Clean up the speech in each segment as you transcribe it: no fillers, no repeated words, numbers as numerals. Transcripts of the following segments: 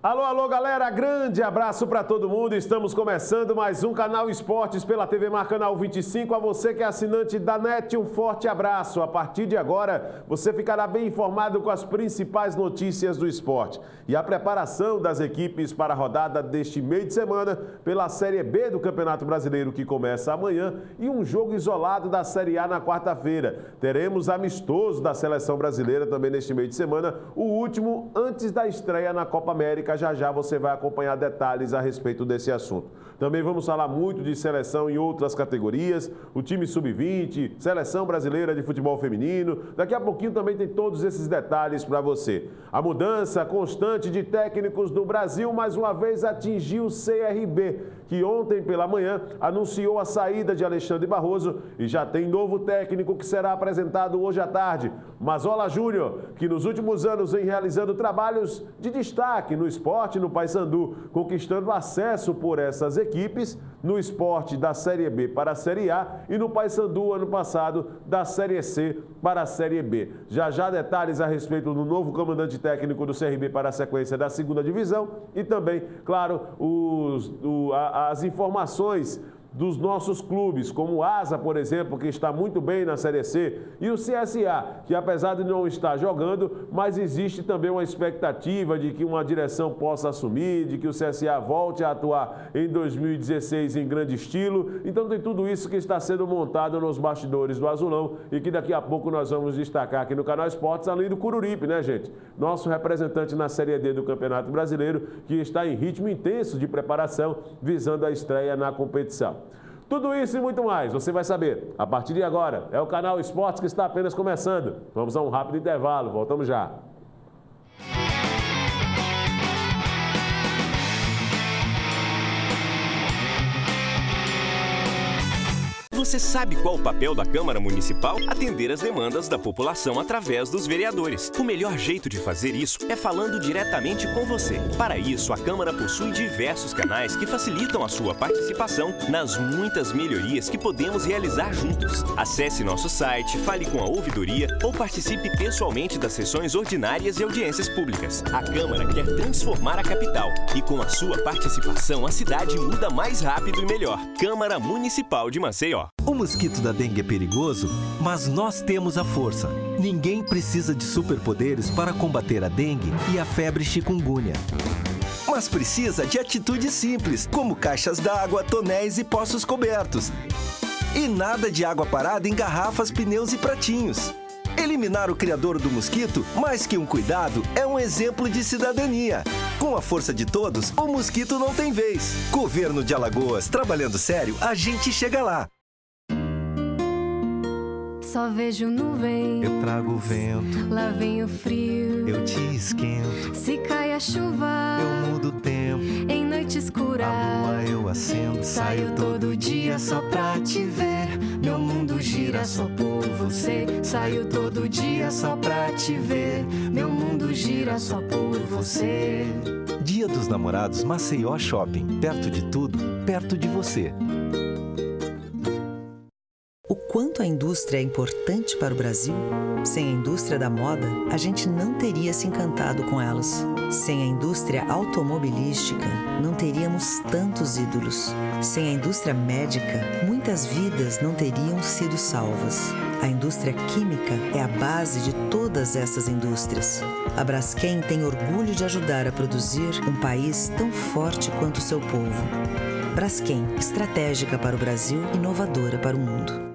Alô, alô, galera, grande abraço para todo mundo. Estamos começando mais um Canal Esportes pela TV Mar Canal 25. A você que é assinante da NET, um forte abraço. A partir de agora, você ficará bem informado com as principais notícias do esporte. E a preparação das equipes para a rodada deste meio de semana pela Série B do Campeonato Brasileiro, que começa amanhã, e um jogo isolado da Série A na quarta-feira. Teremos amistoso da Seleção Brasileira também neste meio de semana, o último antes da estreia na Copa América. Já já você vai acompanhar detalhes a respeito desse assunto. Também vamos falar muito de seleção em outras categorias, o time sub-20, seleção brasileira de futebol feminino. Daqui a pouquinho também tem todos esses detalhes para você. A mudança constante de técnicos do Brasil mais uma vez atingiu o CRB, que ontem pela manhã anunciou a saída de Alexandre Barroso e já tem novo técnico que será apresentado hoje à tarde. Mazola Júnior, que nos últimos anos vem realizando trabalhos de destaque no esporte no Paysandu, conquistando acesso por essas equipes no esporte da Série B para a Série A e no Paysandu ano passado da Série C para a Série B. Já já detalhes a respeito do novo comandante técnico do CRB para a sequência da segunda divisão e também, claro, as informações dos nossos clubes, como o Asa, por exemplo, que está muito bem na Série C, e o CSA, que apesar de não estar jogando, mas existe também uma expectativa de que uma direção possa assumir, de que o CSA volte a atuar em 2016 em grande estilo. Então tem tudo isso que está sendo montado nos bastidores do Azulão e que daqui a pouco nós vamos destacar aqui no Canal Esportes, além do Cururipe, né, gente? Nosso representante na Série D do Campeonato Brasileiro, que está em ritmo intenso de preparação, visando a estreia na competição. Tudo isso e muito mais, você vai saber a partir de agora. É o Canal Esportes que está apenas começando. Vamos a um rápido intervalo, voltamos já. Você sabe qual o papel da Câmara Municipal? Atender as demandas da população através dos vereadores. O melhor jeito de fazer isso é falando diretamente com você. Para isso, a Câmara possui diversos canais que facilitam a sua participação nas muitas melhorias que podemos realizar juntos. Acesse nosso site, fale com a ouvidoria ou participe pessoalmente das sessões ordinárias e audiências públicas. A Câmara quer transformar a capital e com a sua participação a cidade muda mais rápido e melhor. Câmara Municipal de Maceió. O mosquito da dengue é perigoso, mas nós temos a força. Ninguém precisa de superpoderes para combater a dengue e a febre chikungunya. Mas precisa de atitudes simples, como caixas d'água, tonéis e poços cobertos. E nada de água parada em garrafas, pneus e pratinhos. Eliminar o criador do mosquito, mais que um cuidado, é um exemplo de cidadania. Com a força de todos, o mosquito não tem vez. Governo de Alagoas, trabalhando sério, a gente chega lá. Só vejo nuvem, Eu trago o vento, lá vem o frio. eu te esquento, Se cai a chuva, eu mudo o tempo. em noite escura. A lua eu acendo, saio todo dia só pra te ver. Meu mundo gira só por você. Saio todo dia só pra te ver. Meu mundo gira só por você. Dia dos Namorados, Maceió Shopping. Perto de tudo, perto de você. O quanto a indústria é importante para o Brasil? Sem a indústria da moda, a gente não teria se encantado com elas. Sem a indústria automobilística, não teríamos tantos ídolos. Sem a indústria médica, muitas vidas não teriam sido salvas. A indústria química é a base de todas essas indústrias. A Braskem tem orgulho de ajudar a produzir um país tão forte quanto o seu povo. Braskem, estratégica para o Brasil, inovadora para o mundo.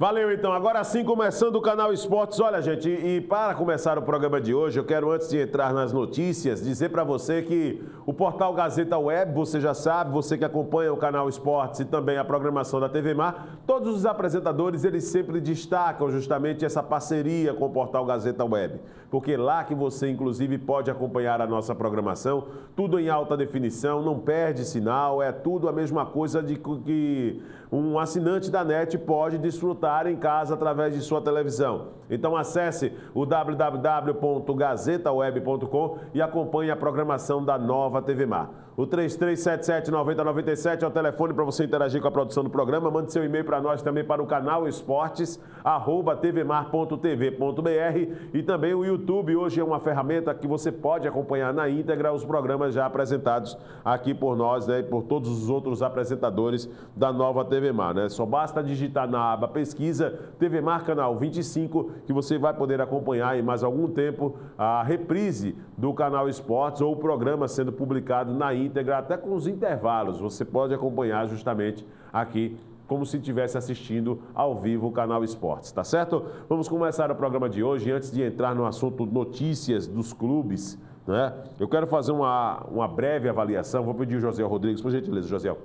Valeu, então. Agora sim, começando o Canal Esportes. Olha, gente, e para começar o programa de hoje, eu quero, antes de entrar nas notícias, dizer para você que o portal Gazeta Web, você já sabe, você que acompanha o Canal Esportes e também a programação da TV Mar, todos os apresentadores, eles sempre destacam justamente essa parceria com o portal Gazeta Web. Porque lá que você, inclusive, pode acompanhar a nossa programação, tudo em alta definição, não perde sinal, é tudo a mesma coisa de que um assinante da NET pode desfrutar em casa através de sua televisão. Então acesse o www.gazetaweb.com e acompanhe a programação da Nova TV Mar. O 3377-9097 é o telefone para você interagir com a produção do programa. Mande seu e-mail para nós também para o canal esportes@tvmar.tv.br e também o YouTube. Hoje é uma ferramenta que você pode acompanhar na íntegra os programas já apresentados aqui por nós, né, e por todos os outros apresentadores da Nova TV Mar, né? Só basta digitar na aba pesquisa TV Mar Canal 25 que você vai poder acompanhar em mais algum tempo a reprise do Canal Esportes ou o programa sendo publicado na íntegra, até com os intervalos. Você pode acompanhar justamente aqui como se estivesse assistindo ao vivo o Canal Esportes, tá certo? Vamos começar o programa de hoje. Antes de entrar no assunto notícias dos clubes, né? Eu quero fazer uma breve avaliação. Vou pedir o José Rodrigues, por gentileza, José.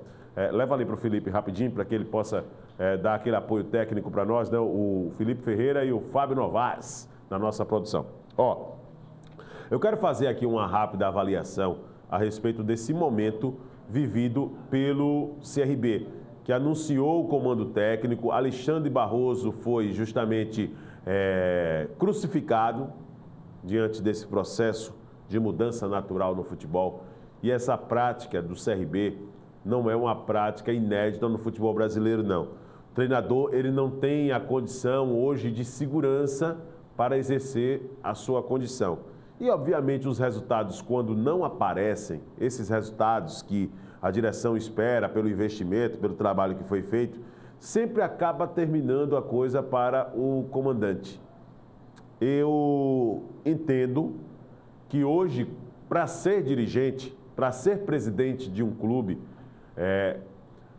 Leva ali para o Felipe rapidinho, para que ele possa dar aquele apoio técnico para nós, né? O Felipe Ferreira e o Fábio Novaes, na nossa produção. Ó, eu quero fazer aqui uma rápida avaliação a respeito desse momento vivido pelo CRB, que anunciou o comando técnico. Alexandre Barroso foi justamente crucificado diante desse processo de mudança natural no futebol. E essa prática do CRB não é uma prática inédita no futebol brasileiro, não. O treinador, ele não tem a condição hoje de segurança para exercer a sua condição. E, obviamente, os resultados, quando não aparecem, esses resultados que a direção espera pelo investimento, pelo trabalho que foi feito, sempre acaba terminando a coisa para o comandante. Eu entendo que hoje, para ser dirigente, para ser presidente de um clube,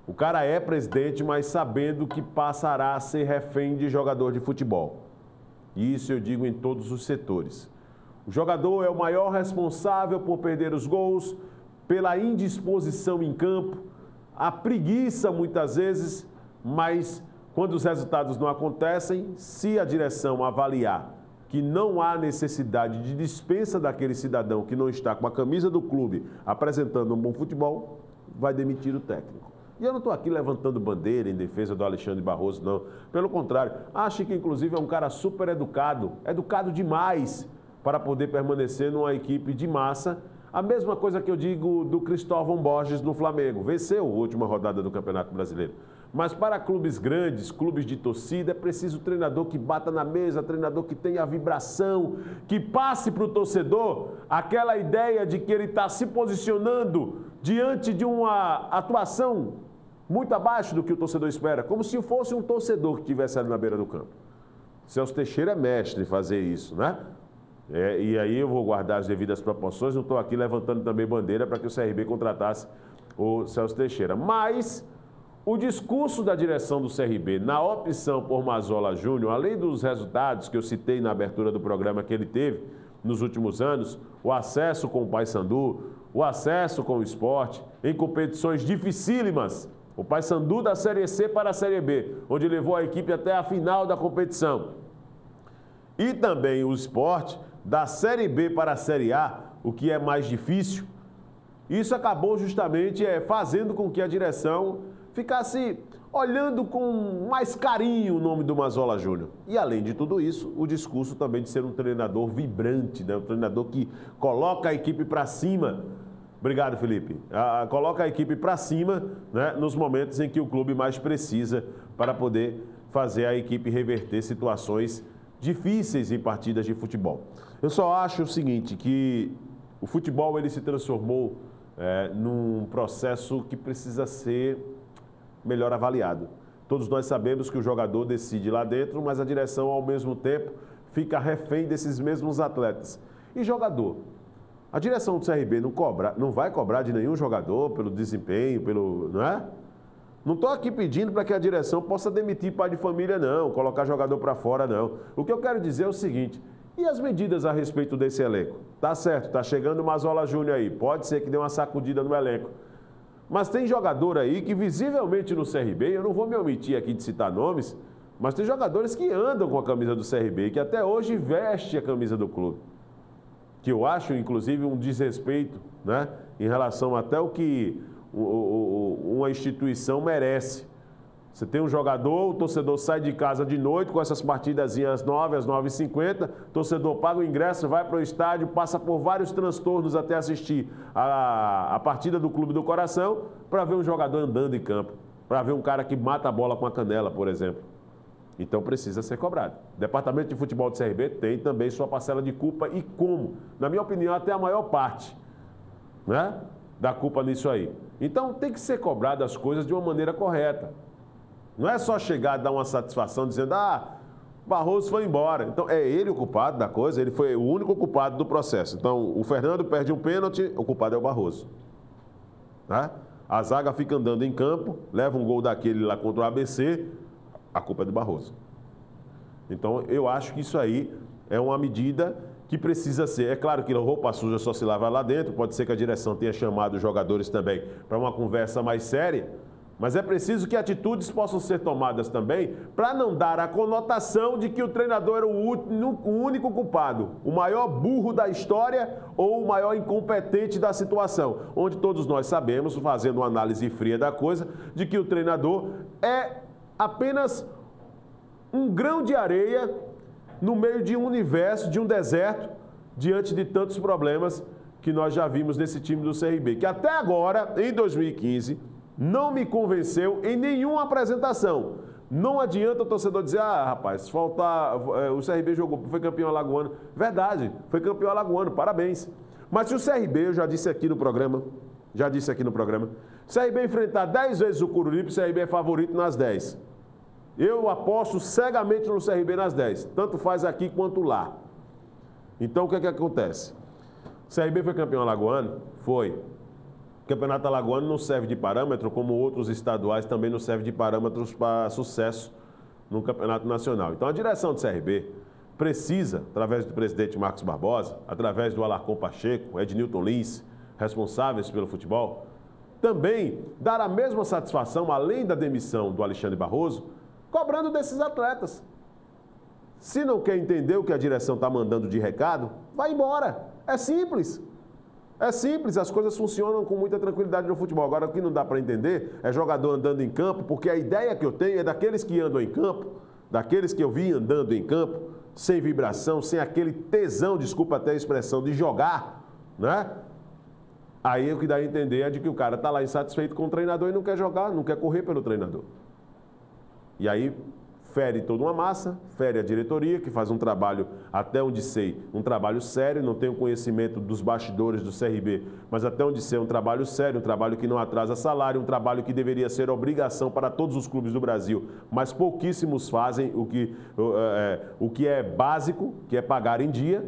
o cara é presidente, mas sabendo que passará a ser refém de jogador de futebol. E isso eu digo em todos os setores. O jogador é o maior responsável por perder os gols, pela indisposição em campo, a preguiça muitas vezes, mas quando os resultados não acontecem, se a direção avaliar que não há necessidade de dispensa daquele cidadão que não está com a camisa do clube apresentando um bom futebol, vai demitir o técnico. E eu não estou aqui levantando bandeira em defesa do Alexandre Barroso, não. Pelo contrário, acho que inclusive é um cara super educado, educado demais para poder permanecer numa equipe de massa. A mesma coisa que eu digo do Cristóvão Borges no Flamengo. Venceu a última rodada do Campeonato Brasileiro. Mas para clubes grandes, clubes de torcida, é preciso treinador que bata na mesa, treinador que tenha a vibração, que passe para o torcedor aquela ideia de que ele está se posicionando diante de uma atuação muito abaixo do que o torcedor espera, como se fosse um torcedor que estivesse ali na beira do campo. Celso Teixeira é mestre em fazer isso, né? E aí eu vou guardar as devidas proporções, não estou aqui levantando também bandeira para que o CRB contratasse o Celso Teixeira. Mas o discurso da direção do CRB na opção por Mazzola Júnior, além dos resultados que eu citei na abertura do programa que ele teve nos últimos anos, o acesso com o Paysandu, o acesso com o Sport, em competições dificílimas, o Paysandu da Série C para a Série B, onde levou a equipe até a final da competição. E também o Sport da Série B para a Série A, o que é mais difícil. Isso acabou justamente fazendo com que a direção ficasse olhando com mais carinho o nome do Mazzola Júnior. E além de tudo isso, o discurso também de ser um treinador vibrante, né? Um treinador que coloca a equipe para cima. Obrigado, Felipe. Coloca a equipe para cima, né, nos momentos em que o clube mais precisa para poder fazer a equipe reverter situações difíceis em partidas de futebol. Eu só acho o seguinte, que o futebol ele se transformou num processo que precisa ser melhor avaliado. Todos nós sabemos que o jogador decide lá dentro, mas a direção, ao mesmo tempo, fica refém desses mesmos atletas. E jogador? A direção do CRB não vai cobrar de nenhum jogador pelo desempenho, não é? Não estou aqui pedindo para que a direção possa demitir pai de família, não, colocar jogador para fora, não. O que eu quero dizer é o seguinte, e as medidas a respeito desse elenco? Tá certo, tá chegando o Mazola Júnior aí, pode ser que dê uma sacudida no elenco. Mas tem jogador aí que visivelmente no CRB, eu não vou me omitir aqui de citar nomes, mas tem jogadores que andam com a camisa do CRB, que até hoje veste a camisa do clube. Que eu acho, inclusive, um desrespeito, né, em relação até o que uma instituição merece. Você tem um jogador, o torcedor sai de casa de noite com essas partidazinhas às 9, às 9h50, torcedor paga o ingresso, vai para o estádio, passa por vários transtornos até assistir a partida do Clube do Coração para ver um jogador andando em campo, para ver um cara que mata a bola com a canela, por exemplo. Então precisa ser cobrado. O Departamento de Futebol do CRB tem também sua parcela de culpa e como? Na minha opinião, até a maior parte, né, da culpa nisso aí. Então tem que ser cobrado as coisas de uma maneira correta. Não é só chegar e dar uma satisfação dizendo, Barroso foi embora. Então é ele o culpado da coisa, ele foi o único culpado do processo. Então o Fernando perde um pênalti, o culpado é o Barroso. Né? A zaga fica andando em campo, leva um gol daquele lá contra o ABC, a culpa é do Barroso. Então eu acho que isso aí é uma medida que precisa ser. É claro que a roupa suja só se lava lá dentro, pode ser que a direção tenha chamado os jogadores também para uma conversa mais séria, mas é preciso que atitudes possam ser tomadas também para não dar a conotação de que o treinador era o único culpado, o maior burro da história ou o maior incompetente da situação, onde todos nós sabemos, fazendo uma análise fria da coisa, de que o treinador é apenas um grão de areia no meio de um universo, de um deserto, diante de tantos problemas que nós já vimos nesse time do CRB, que até agora, em 2015, não me convenceu em nenhuma apresentação. Não adianta o torcedor dizer, rapaz, faltar, o CRB jogou, foi campeão alagoano. Verdade, foi campeão alagoano, parabéns. Mas se o CRB, eu já disse aqui no programa, CRB enfrentar 10 vezes o Coruripe, o CRB é favorito nas 10. Eu aposto cegamente no CRB nas 10, tanto faz aqui quanto lá. Então o que é que acontece? O CRB foi campeão alagoano? Foi. O campeonato alagoano não serve de parâmetro, como outros estaduais também não serve de parâmetros para sucesso no campeonato nacional. Então a direção do CRB precisa, através do presidente Marcos Barbosa, através do Alarcon Pacheco, Ednilton Lins, responsáveis pelo futebol, também dar a mesma satisfação, além da demissão do Alexandre Barroso, cobrando desses atletas. Se não quer entender o que a direção está mandando de recado, vai embora. É simples. É simples, as coisas funcionam com muita tranquilidade no futebol. Agora, o que não dá para entender é jogador andando em campo, porque a ideia que eu tenho é daqueles que andam em campo, daqueles que eu vi andando em campo, sem vibração, sem aquele tesão, desculpa até a expressão, de jogar, né? Aí o que dá a entender é de que o cara está lá insatisfeito com o treinador e não quer jogar, não quer correr pelo treinador. E aí fere toda uma massa, fere a diretoria, que faz um trabalho, até onde sei, um trabalho sério, não tenho conhecimento dos bastidores do CRB, mas até onde sei, um trabalho sério, um trabalho que não atrasa salário, um trabalho que deveria ser obrigação para todos os clubes do Brasil, mas pouquíssimos fazem o que é básico, que é pagar em dia,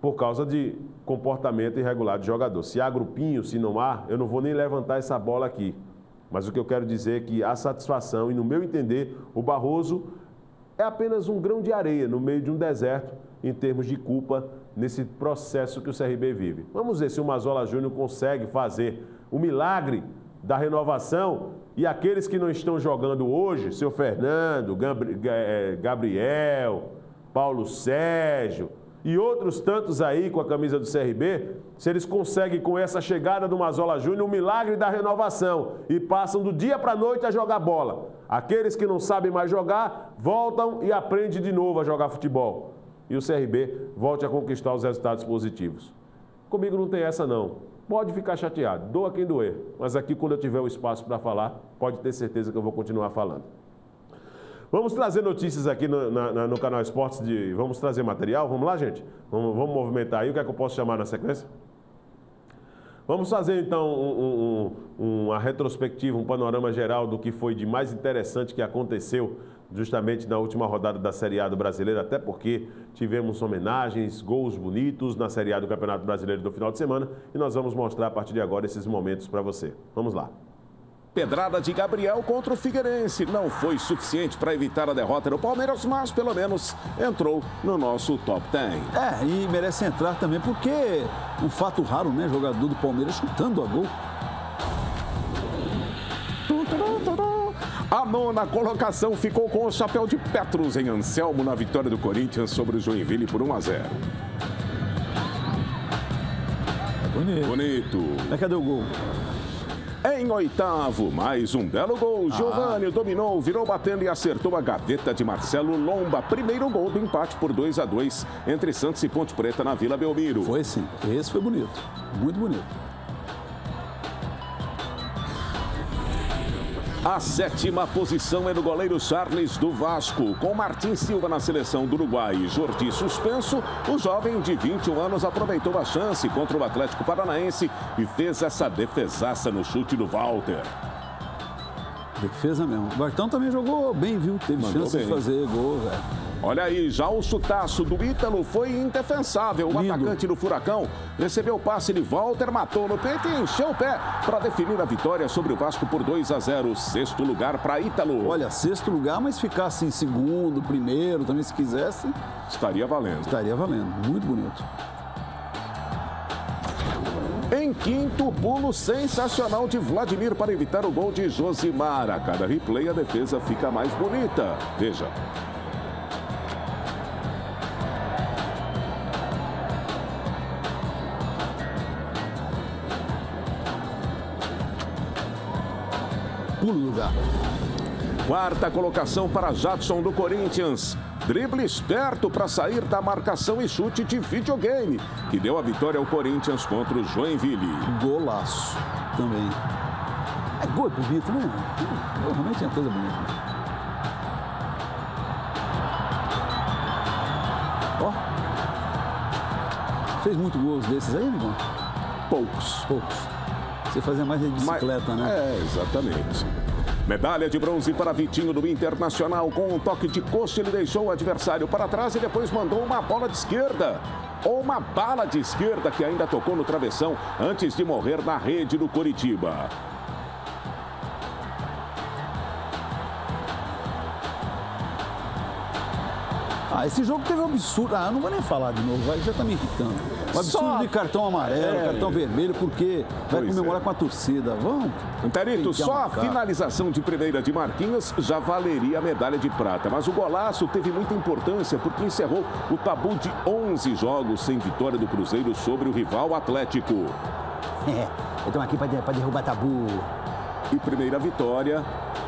por causa de comportamento irregular de jogador. Se há grupinho, se não há, eu não vou nem levantar essa bola aqui. Mas o que eu quero dizer é que a satisfação, e no meu entender, o Barroso é apenas um grão de areia no meio de um deserto em termos de culpa nesse processo que o CRB vive. Vamos ver se o Mazola Júnior consegue fazer o milagre da renovação e aqueles que não estão jogando hoje, seu Fernando, Gabriel, Paulo Sérgio e outros tantos aí com a camisa do CRB, se eles conseguem com essa chegada do Mazola Júnior o milagre da renovação e passam do dia para a noite a jogar bola. Aqueles que não sabem mais jogar, voltam e aprendem de novo a jogar futebol. E o CRB volte a conquistar os resultados positivos. Comigo não tem essa não. Pode ficar chateado, doa quem doer. Mas aqui quando eu tiver o espaço para falar, pode ter certeza que eu vou continuar falando. Vamos trazer notícias aqui no canal Esportes, vamos trazer material, vamos lá, gente? Vamos movimentar aí, o que é que eu posso chamar na sequência? Vamos fazer então uma retrospectiva, um panorama geral do que foi de mais interessante que aconteceu justamente na última rodada da Série A do Brasileiro, até porque tivemos homenagens, gols bonitos na Série A do Campeonato Brasileiro do final de semana e nós vamos mostrar a partir de agora esses momentos para você. Vamos lá. Pedrada de Gabriel contra o Figueirense. Não foi suficiente para evitar a derrota do Palmeiras, mas pelo menos entrou no nosso top 10. E merece entrar também, porque é um fato raro, né? Jogador do Palmeiras chutando a gol. A nona colocação ficou com o chapéu de Petrus em Anselmo na vitória do Corinthians sobre o Joinville por 1-0. Bonito. Cadê o gol? Em oitavo, mais um belo gol. Giovani dominou, virou batendo e acertou a gaveta de Marcelo Lomba. Primeiro gol do empate por 2-2 entre Santos e Ponte Preta na Vila Belmiro. Foi sim, esse foi bonito, muito bonito. A sétima posição é do goleiro Charles do Vasco. Com Martim Silva na seleção do Uruguai e Jordi suspenso, o jovem de 21 anos aproveitou a chance contra o Atlético Paranaense e fez essa defesaça no chute do Walter. Defesa mesmo. O Bartão também jogou bem, viu? Teve chance de fazer gol, velho. Olha aí, já o chutaço do Ítalo foi indefensável. O atacante do Furacão recebeu o passe de Walter, matou no peito e encheu o pé para definir a vitória sobre o Vasco por 2-0. Sexto lugar para Ítalo. Olha, sexto lugar, mas ficasse em segundo, primeiro, também se quisesse. Estaria valendo. Estaria valendo. Muito bonito. Em quinto, pulo sensacional de Vladimir para evitar o gol de Josimar. A cada replay, a defesa fica mais bonita. Veja. Pulo lugar. Quarta colocação para Jadson do Corinthians. Drible esperto para sair da marcação e chute de videogame, que deu a vitória ao Corinthians contra o Joinville. Golaço também. Gol bonito, né? Realmente é uma coisa bonita. Ó. Fez muitos gols desses aí, amigão? Poucos. Você fazia mais de bicicleta, né? Exatamente. Medalha de bronze para Vitinho do Internacional. Com um toque de coxa, ele deixou o adversário para trás e depois mandou uma bola de esquerda. Ou uma bala de esquerda que ainda tocou no travessão antes de morrer na rede do Coritiba. Esse jogo teve um absurdo. Não vou nem falar de novo, já tá me irritando. Um absurdo de cartão amarelo, cartão vermelho, porque vai comemorar com a torcida. Vamos. Perito, só a finalização de primeira de Marquinhos já valeria a medalha de prata. Mas o golaço teve muita importância porque encerrou o tabu de 11 jogos sem vitória do Cruzeiro sobre o rival Atlético. Estamos aqui para derrubar tabu. E primeira vitória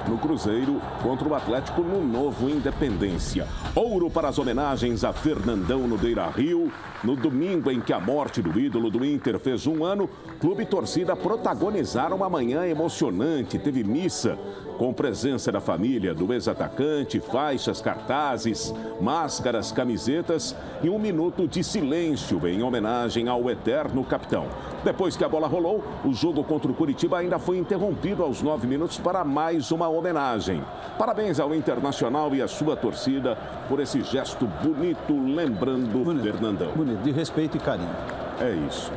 no Cruzeiro contra o Atlético no novo Independência. Ouro para as homenagens a Fernandão no Beira-Rio. No domingo em que a morte do ídolo do Inter fez 1 ano, clube e torcida protagonizaram uma manhã emocionante. Teve missa com presença da família do ex-atacante, faixas, cartazes, máscaras, camisetas e 1 minuto de silêncio em homenagem ao eterno capitão. Depois que a bola rolou, o jogo contra o Coritiba ainda foi interrompido aos 9 minutos para mais uma homenagem. Parabéns ao Internacional e à sua torcida por esse gesto bonito, lembrando Fernandão. Bonito, de respeito e carinho. É isso.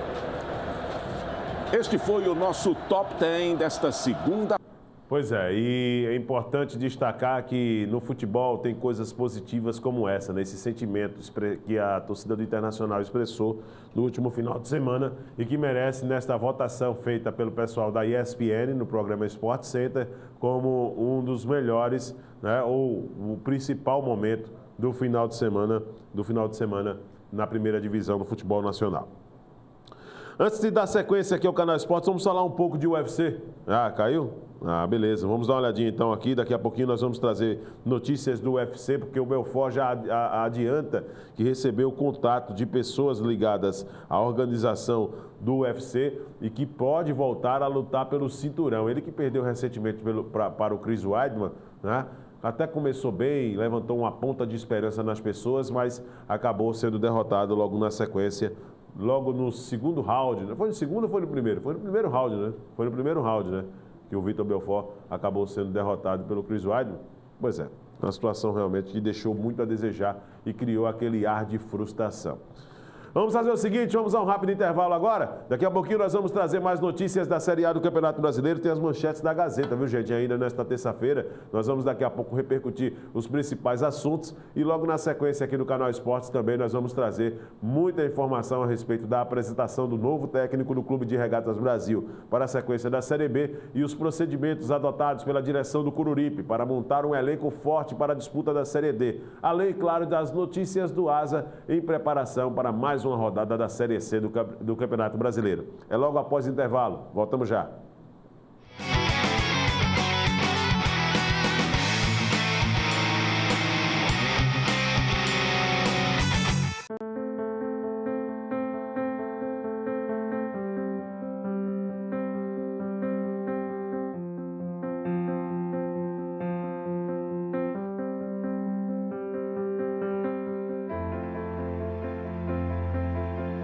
Este foi o nosso Top 10 desta segunda. Pois é, e é importante destacar que no futebol tem coisas positivas como essa, né? Esse sentimento que a torcida do Internacional expressou no último final de semana e que merece nesta votação feita pelo pessoal da ESPN no programa Sport Center como um dos melhores, né? Ou o principal momento do final de semana na primeira divisão do futebol nacional. Antes de dar sequência aqui ao Canal Esportes, vamos falar um pouco de UFC. Caiu? Beleza. Vamos dar uma olhadinha então aqui. Daqui a pouquinho nós vamos trazer notícias do UFC, porque o Belfort já adianta que recebeu contato de pessoas ligadas à organização do UFC e que pode voltar a lutar pelo cinturão. Ele que perdeu recentemente para o Chris Weidman, né? Até começou bem, levantou uma ponta de esperança nas pessoas, mas acabou sendo derrotado logo na sequência. Logo no segundo round, né? Foi no segundo ou foi no primeiro? Foi no primeiro round, né? Foi no primeiro round, né? Que o Vitor Belfort acabou sendo derrotado pelo Chris Weidman. Pois é, uma situação realmente que deixou muito a desejar e criou aquele ar de frustração. Vamos fazer o seguinte, vamos a um rápido intervalo agora. Daqui a pouquinho nós vamos trazer mais notícias da Série A do Campeonato Brasileiro. Tem as manchetes da Gazeta, viu, gente? Ainda nesta terça-feira, nós vamos daqui a pouco repercutir os principais assuntos. E logo na sequência aqui do Canal Esportes também nós vamos trazer muita informação a respeito da apresentação do novo técnico do Clube de Regatas Brasil para a sequência da Série B e os procedimentos adotados pela direção do Coruripe para montar um elenco forte para a disputa da Série D. Além, claro, das notícias do Asa em preparação para mais uma rodada da Série C do Campeonato Brasileiro. É logo após o intervalo. Voltamos já.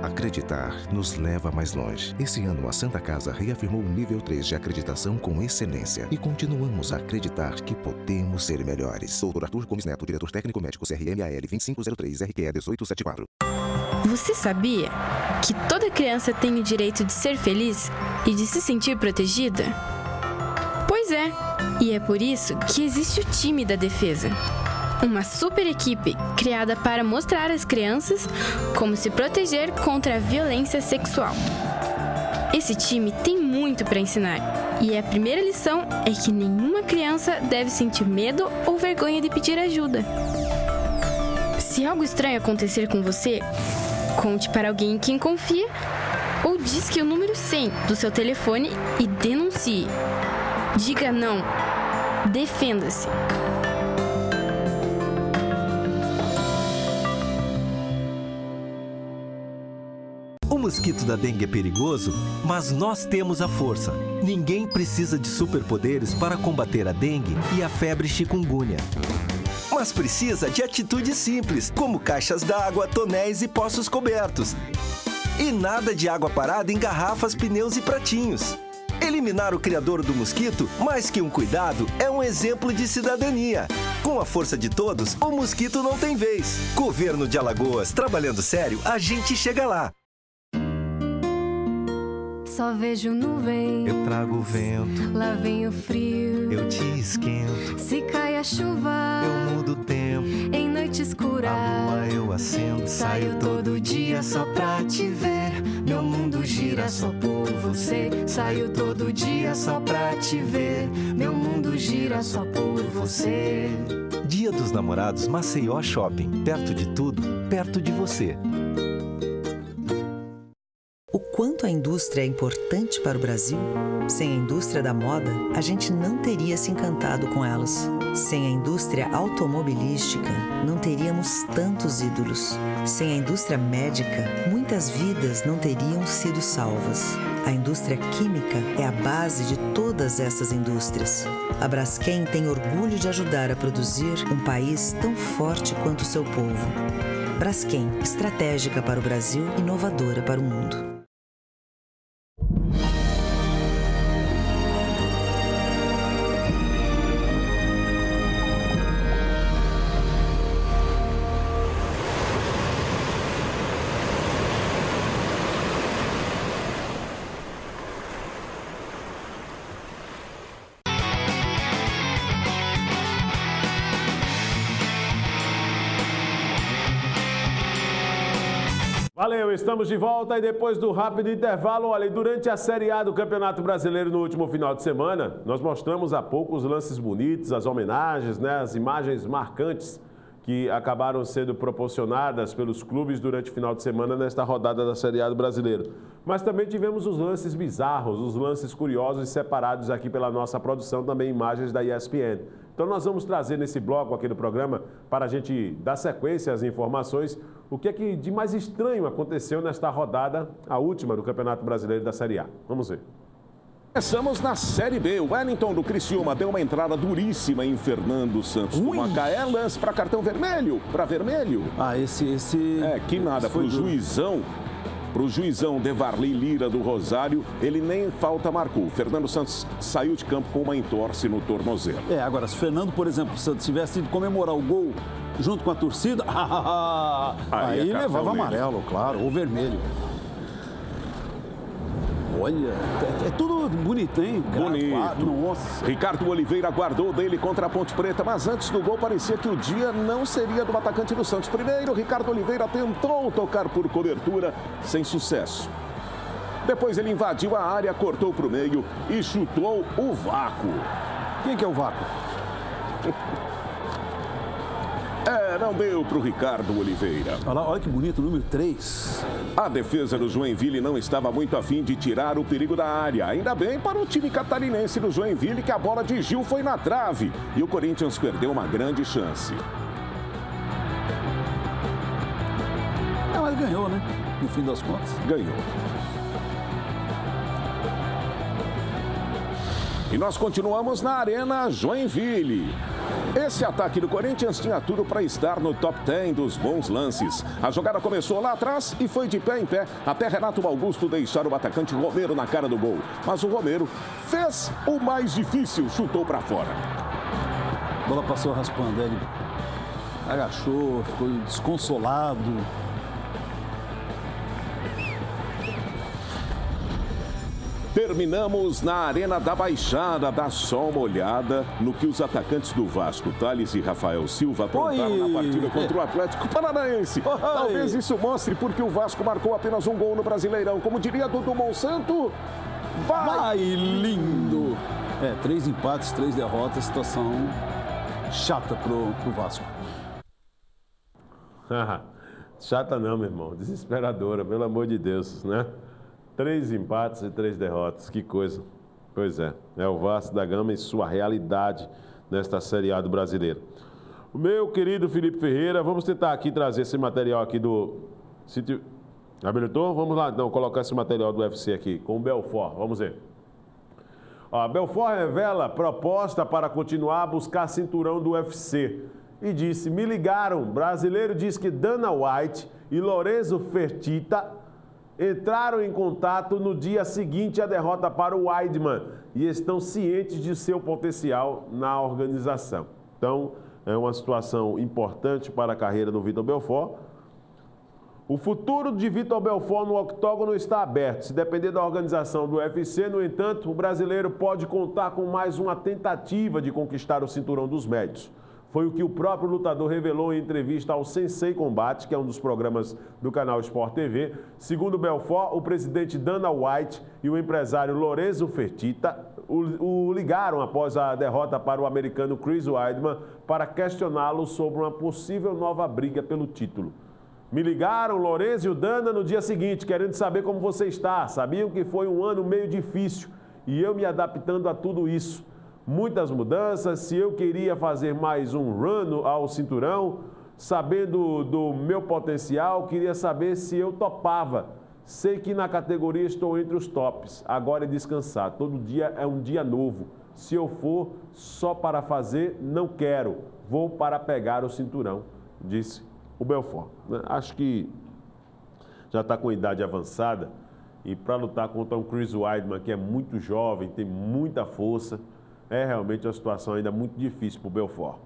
Acreditar nos leva mais longe. Esse ano, a Santa Casa reafirmou o nível 3 de acreditação com excelência. E continuamos a acreditar que podemos ser melhores. Dr. Arthur Gomes Neto, diretor técnico médico CRMAL 2503 RQE 1874. Você sabia que toda criança tem o direito de ser feliz e de se sentir protegida? Pois é, e é por isso que existe o time da defesa. Uma super equipe criada para mostrar às crianças como se proteger contra a violência sexual. Esse time tem muito para ensinar e a primeira lição é que nenhuma criança deve sentir medo ou vergonha de pedir ajuda. Se algo estranho acontecer com você, conte para alguém em quem confia ou disque o número 100 do seu telefone e denuncie. Diga não. Defenda-se. O mosquito da dengue é perigoso, mas nós temos a força. Ninguém precisa de superpoderes para combater a dengue e a febre chikungunya. Mas precisa de atitudes simples, como caixas d'água, tonéis e poços cobertos. E nada de água parada em garrafas, pneus e pratinhos. Eliminar o criador do mosquito, mais que um cuidado, é um exemplo de cidadania. Com a força de todos, o mosquito não tem vez. Governo de Alagoas, trabalhando sério, a gente chega lá. Só vejo nuvem, Eu trago o vento, lá vem o frio. eu te esquento, Se cai a chuva, eu mudo o tempo. em noite escura, A lua eu acendo, saio todo dia só pra te ver. Meu mundo gira só por você. Saio todo dia só pra te ver. Meu mundo gira só por você. Dia dos Namorados, Maceió Shopping. Perto de tudo, perto de você. O quanto a indústria é importante para o Brasil? Sem a indústria da moda, a gente não teria se encantado com elas. Sem a indústria automobilística, não teríamos tantos ídolos. Sem a indústria médica, muitas vidas não teriam sido salvas. A indústria química é a base de todas essas indústrias. A Braskem tem orgulho de ajudar a produzir um país tão forte quanto o seu povo. Braskem, estratégica para o Brasil, inovadora para o mundo. Valeu, estamos de volta e depois do rápido intervalo, olha, durante a Série A do Campeonato Brasileiro no último final de semana, nós mostramos há pouco os lances bonitos, as homenagens, né, as imagens marcantes que acabaram sendo proporcionadas pelos clubes durante o final de semana nesta rodada da Série A do Brasileiro. Mas também tivemos os lances bizarros, os lances curiosos separados aqui pela nossa produção, também imagens da ESPN. Então nós vamos trazer nesse bloco aqui do programa, para a gente dar sequência às informações, o que é que de mais estranho aconteceu nesta rodada, a última do Campeonato Brasileiro da Série A. Vamos ver. Começamos na Série B. O Wellington do Criciúma deu uma entrada duríssima em Fernando Santos do Macaé. Lance para cartão vermelho, para vermelho. Ah, esse... Que nada, para o juizão. Para o juizão Devarli Lira do Rosário, ele nem falta marcou. Fernando Santos saiu de campo com uma entorse no tornozelo. Agora, se o Fernando, por exemplo, se tivesse ido comemorar o gol, junto com a torcida, aí levava amarelo, claro, ou vermelho. Olha, é tudo bonitinho. Bonito. Nossa. Ricardo Oliveira guardou dele contra a Ponte Preta, mas antes do gol parecia que o dia não seria do atacante do Santos. Primeiro, Ricardo Oliveira tentou tocar por cobertura, sem sucesso. Depois ele invadiu a área, cortou para o meio e chutou o vácuo. Quem que é o vácuo? Não deu para o Ricardo Oliveira. Olha que bonito, número 3. A defesa do Joinville não estava muito afim de tirar o perigo da área. Ainda bem para o time catarinense do Joinville que a bola de Gil foi na trave e o Corinthians perdeu uma grande chance. Mas ganhou, né? No fim das contas. Ganhou. E nós continuamos na Arena Joinville. Esse ataque do Corinthians tinha tudo para estar no top 10 dos bons lances. A jogada começou lá atrás e foi de pé em pé até Renato Augusto deixar o atacante Romero na cara do gol. Mas o Romero fez o mais difícil, chutou para fora. A bola passou raspando, ele agachou, ficou desconsolado. Terminamos na Arena da Baixada. Dá só uma olhada no que os atacantes do Vasco, Thales e Rafael Silva, aprontaram na partida contra o Atlético Paranaense. Talvez isso mostre porque o Vasco marcou apenas um gol no Brasileirão. Como diria Dudu Monsanto, vai lindo! 3 empates, 3 derrotas, situação chata pro Vasco. Chata não, meu irmão. Desesperadora, pelo amor de Deus, né? 3 empates e 3 derrotas, que coisa. Pois é o Vasco da Gama em sua realidade nesta Série A do Brasileiro. O meu querido Felipe Ferreira, vamos tentar aqui trazer esse material aqui do... Habilitou? Vamos lá, então, colocar esse material do UFC aqui, com o Belfort, vamos ver. Belfort revela proposta para continuar a buscar cinturão do UFC. E disse, me ligaram, brasileiro diz que Dana White e Lorenzo Fertitta entraram em contato no dia seguinte à derrota para o Weidman e estão cientes de seu potencial na organização. Então, é uma situação importante para a carreira do Vitor Belfort. O futuro de Vitor Belfort no octógono está aberto. Se depender da organização do UFC, no entanto, o brasileiro pode contar com mais uma tentativa de conquistar o cinturão dos médios. Foi o que o próprio lutador revelou em entrevista ao Sensei Combate, que é um dos programas do canal Sport TV. Segundo Belfort, o presidente Dana White e o empresário Lorenzo Fertitta o ligaram após a derrota para o americano Chris Weidman para questioná-lo sobre uma possível nova briga pelo título. Me ligaram, Lorenzo e o Dana, no dia seguinte, querendo saber como você está. Sabiam que foi um ano meio difícil e eu me adaptando a tudo isso. Muitas mudanças, se eu queria fazer mais um run ao cinturão, sabendo do meu potencial, queria saber se eu topava. Sei que na categoria estou entre os tops, agora é descansar, todo dia é um dia novo. Se eu for só para fazer, não quero, vou para pegar o cinturão, disse o Belfort. Acho que já está com idade avançada e para lutar contra um Chris Weidman, que é muito jovem, tem muita força, é realmente uma situação ainda muito difícil para o Belfort.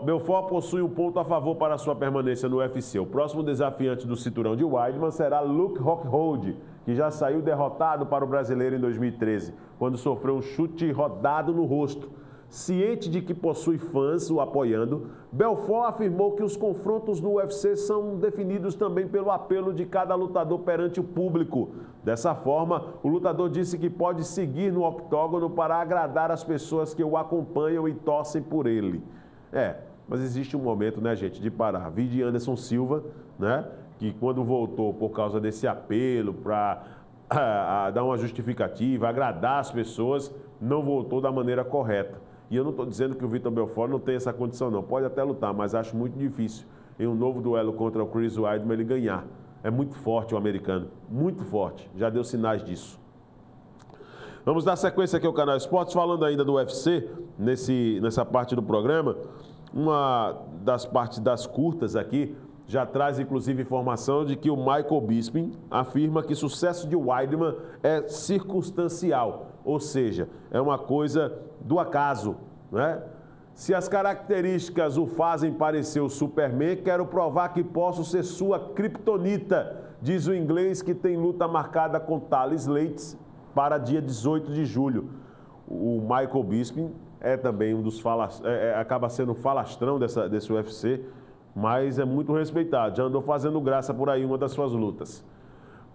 Belfort possui um ponto a favor para a sua permanência no UFC. O próximo desafiante do cinturão de Weidman será Luke Rockhold, que já saiu derrotado para o brasileiro em 2013, quando sofreu um chute rodado no rosto. Ciente de que possui fãs o apoiando, Belfort afirmou que os confrontos no UFC são definidos também pelo apelo de cada lutador perante o público. Dessa forma, o lutador disse que pode seguir no octógono para agradar as pessoas que o acompanham e torcem por ele. Mas existe um momento, né, gente, de parar. Vi de Anderson Silva, né, que quando voltou por causa desse apelo para dar uma justificativa, agradar as pessoas, não voltou da maneira correta. E eu não estou dizendo que o Vitor Belfort não tem essa condição, não. Pode até lutar, mas acho muito difícil em um novo duelo contra o Chris Weidman ele ganhar. É muito forte o americano, muito forte. Já deu sinais disso. Vamos dar sequência aqui ao Canal Esportes, falando ainda do UFC, nessa parte do programa. Uma das partes das curtas aqui já traz, inclusive, informação de que o Michael Bisping afirma que o sucesso de Weidman é circunstancial, ou seja, é uma coisa do acaso, né? Se as características o fazem parecer o Superman, quero provar que posso ser sua kryptonita, diz o inglês que tem luta marcada com Thales Leites para dia 18 de julho. O Michael Bisping é também um dos acaba sendo um falastrão desse UFC, mas é muito respeitado. Já andou fazendo graça por aí em uma das suas lutas.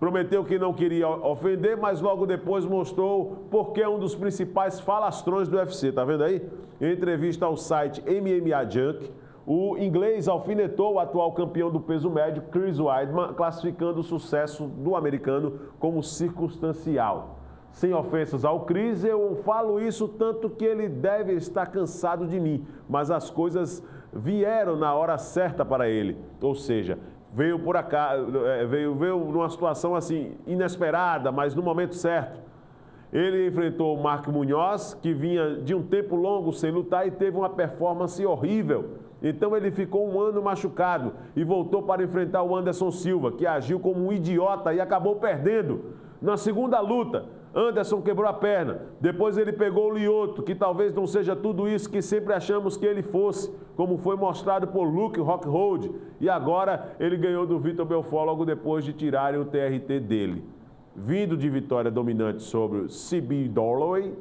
Prometeu que não queria ofender, mas logo depois mostrou porque é um dos principais falastrões do UFC. Tá vendo aí? Em entrevista ao site MMA Junk, o inglês alfinetou o atual campeão do peso médio, Chris Weidman, classificando o sucesso do americano como circunstancial. Sem ofensas ao Chris, eu falo isso tanto que ele deve estar cansado de mim, mas as coisas vieram na hora certa para ele. Ou seja, veio por acaso, veio numa situação assim inesperada, mas no momento certo. Ele enfrentou o Mark Munhoz, que vinha de um tempo longo sem lutar e teve uma performance horrível. Então ele ficou um ano machucado e voltou para enfrentar o Anderson Silva, que agiu como um idiota e acabou perdendo. Na segunda luta, Anderson quebrou a perna. Depois ele pegou o Lyoto, que talvez não seja tudo isso que sempre achamos que ele fosse, como foi mostrado por Luke Rockhold. E agora ele ganhou do Vitor Belfort logo depois de tirarem o TRT dele. Vindo de vitória dominante sobre o C.B. Dollaway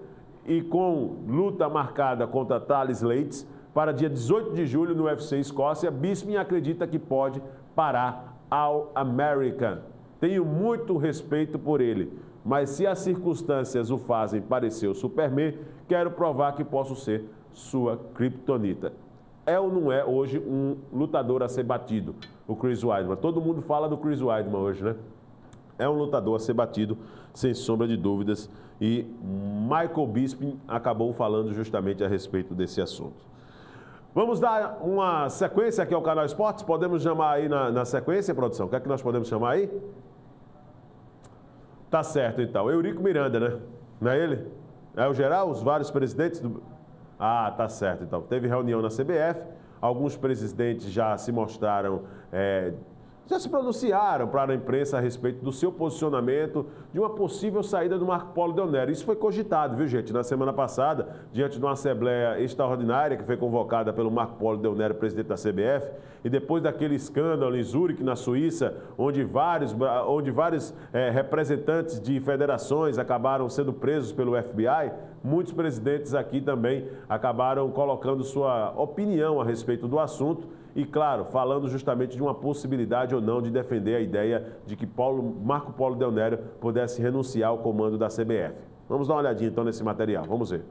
e com luta marcada contra Thales Leites para dia 18 de julho no UFC Escócia, Bisping acredita que pode parar ao American. Tenho muito respeito por ele, mas se as circunstâncias o fazem parecer o Superman, quero provar que posso ser sua kryptonita. É ou não é hoje um lutador a ser batido, o Chris Weidman? Todo mundo fala do Chris Weidman hoje, né? É um lutador a ser batido, sem sombra de dúvidas, e Michael Bisping acabou falando justamente a respeito desse assunto. Vamos dar uma sequência aqui ao Canal Esportes? Podemos chamar aí na sequência, produção? O que é que nós podemos chamar aí? Tá certo, então. Eurico Miranda, né? Não é ele? É o geral? Os vários presidentes do... Ah, tá certo, então. Teve reunião na CBF, alguns presidentes já se mostraram... já se pronunciaram para a imprensa a respeito do seu posicionamento de uma possível saída do Marco Polo Del Nero. Isso foi cogitado, viu, gente? Na semana passada, diante de uma assembleia extraordinária que foi convocada pelo Marco Polo Del Nero, presidente da CBF, e depois daquele escândalo em Zurique, na Suíça, onde vários representantes de federações acabaram sendo presos pelo FBI, muitos presidentes aqui também acabaram colocando sua opinião a respeito do assunto. E, claro, falando justamente de uma possibilidade ou não de defender a ideia de que Marco Polo Del Nero pudesse renunciar ao comando da CBF. Vamos dar uma olhadinha, então, nesse material. Vamos ver.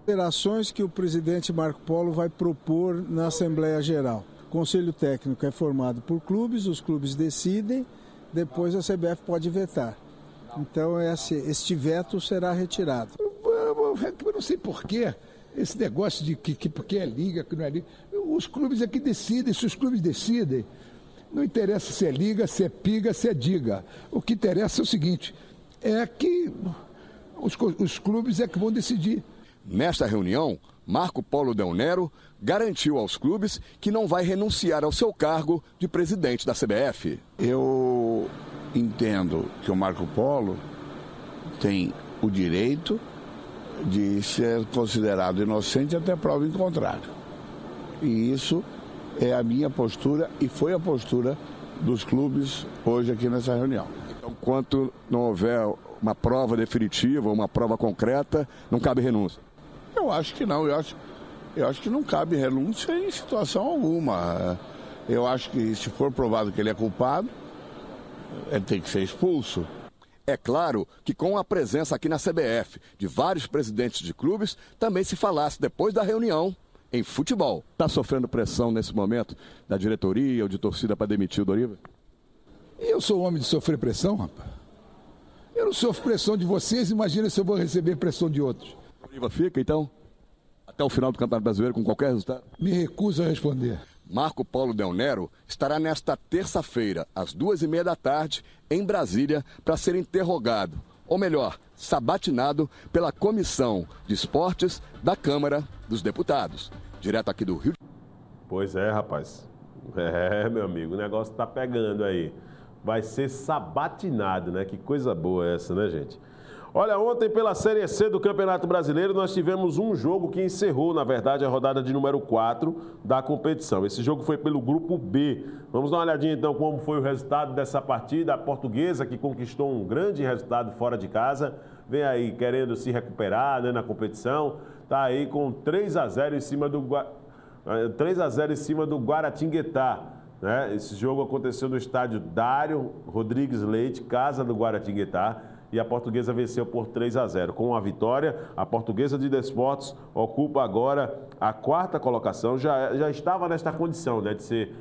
Operações que o presidente Marco Polo vai propor na Assembleia Geral. O Conselho Técnico é formado por clubes, os clubes decidem, depois a CBF pode vetar. Então, este veto será retirado. Eu não sei porquê. Esse negócio de que porque é liga, que não é liga. Os clubes aqui decidem, se os clubes decidem, não interessa se é liga, se é piga, se é diga. O que interessa é o seguinte, é que os clubes é que vão decidir. Nesta reunião, Marco Polo Del Nero garantiu aos clubes que não vai renunciar ao seu cargo de presidente da CBF. Eu entendo que o Marco Polo tem o direito de ser considerado inocente até prova em contrário. E isso é a minha postura e foi a postura dos clubes hoje aqui nessa reunião. Então, enquanto não houver uma prova definitiva, uma prova concreta, não cabe renúncia? Eu acho que não, eu acho que não cabe renúncia em situação alguma. Eu acho que se for provado que ele é culpado, ele tem que ser expulso. É claro que com a presença aqui na CBF de vários presidentes de clubes, também se falasse depois da reunião em futebol. Está sofrendo pressão nesse momento da diretoria ou de torcida para demitir o Doriva? Eu sou homem de sofrer pressão, rapaz. Eu não sofro pressão de vocês, imagina se eu vou receber pressão de outros. O Doriva fica, então, até o final do Campeonato Brasileiro com qualquer resultado? Me recuso a responder. Marco Polo Del Nero estará nesta terça-feira, às 2h30 da tarde, em Brasília, para ser interrogado, ou melhor, sabatinado pela Comissão de Esportes da Câmara dos Deputados, direto aqui do Rio de Janeiro. Pois é, rapaz. Meu amigo, o negócio tá pegando aí. Vai ser sabatinado, né? Que coisa boa essa, né, gente? Olha, ontem pela Série C do Campeonato Brasileiro nós tivemos um jogo que encerrou, na verdade, a rodada de número 4 da competição. Esse jogo foi pelo Grupo B. Vamos dar uma olhadinha então como foi o resultado dessa partida. A Portuguesa, que conquistou um grande resultado fora de casa, vem aí querendo se recuperar, né, na competição. Está aí com 3-0 em cima do 3-0 em cima do Guaratinguetá, né? Esse jogo aconteceu no estádio Dário Rodrigues Leite, casa do Guaratinguetá. E a Portuguesa venceu por 3-0. Com a vitória, a Portuguesa de Desportos ocupa agora a 4ª colocação. Já estava nesta condição, né, de ser,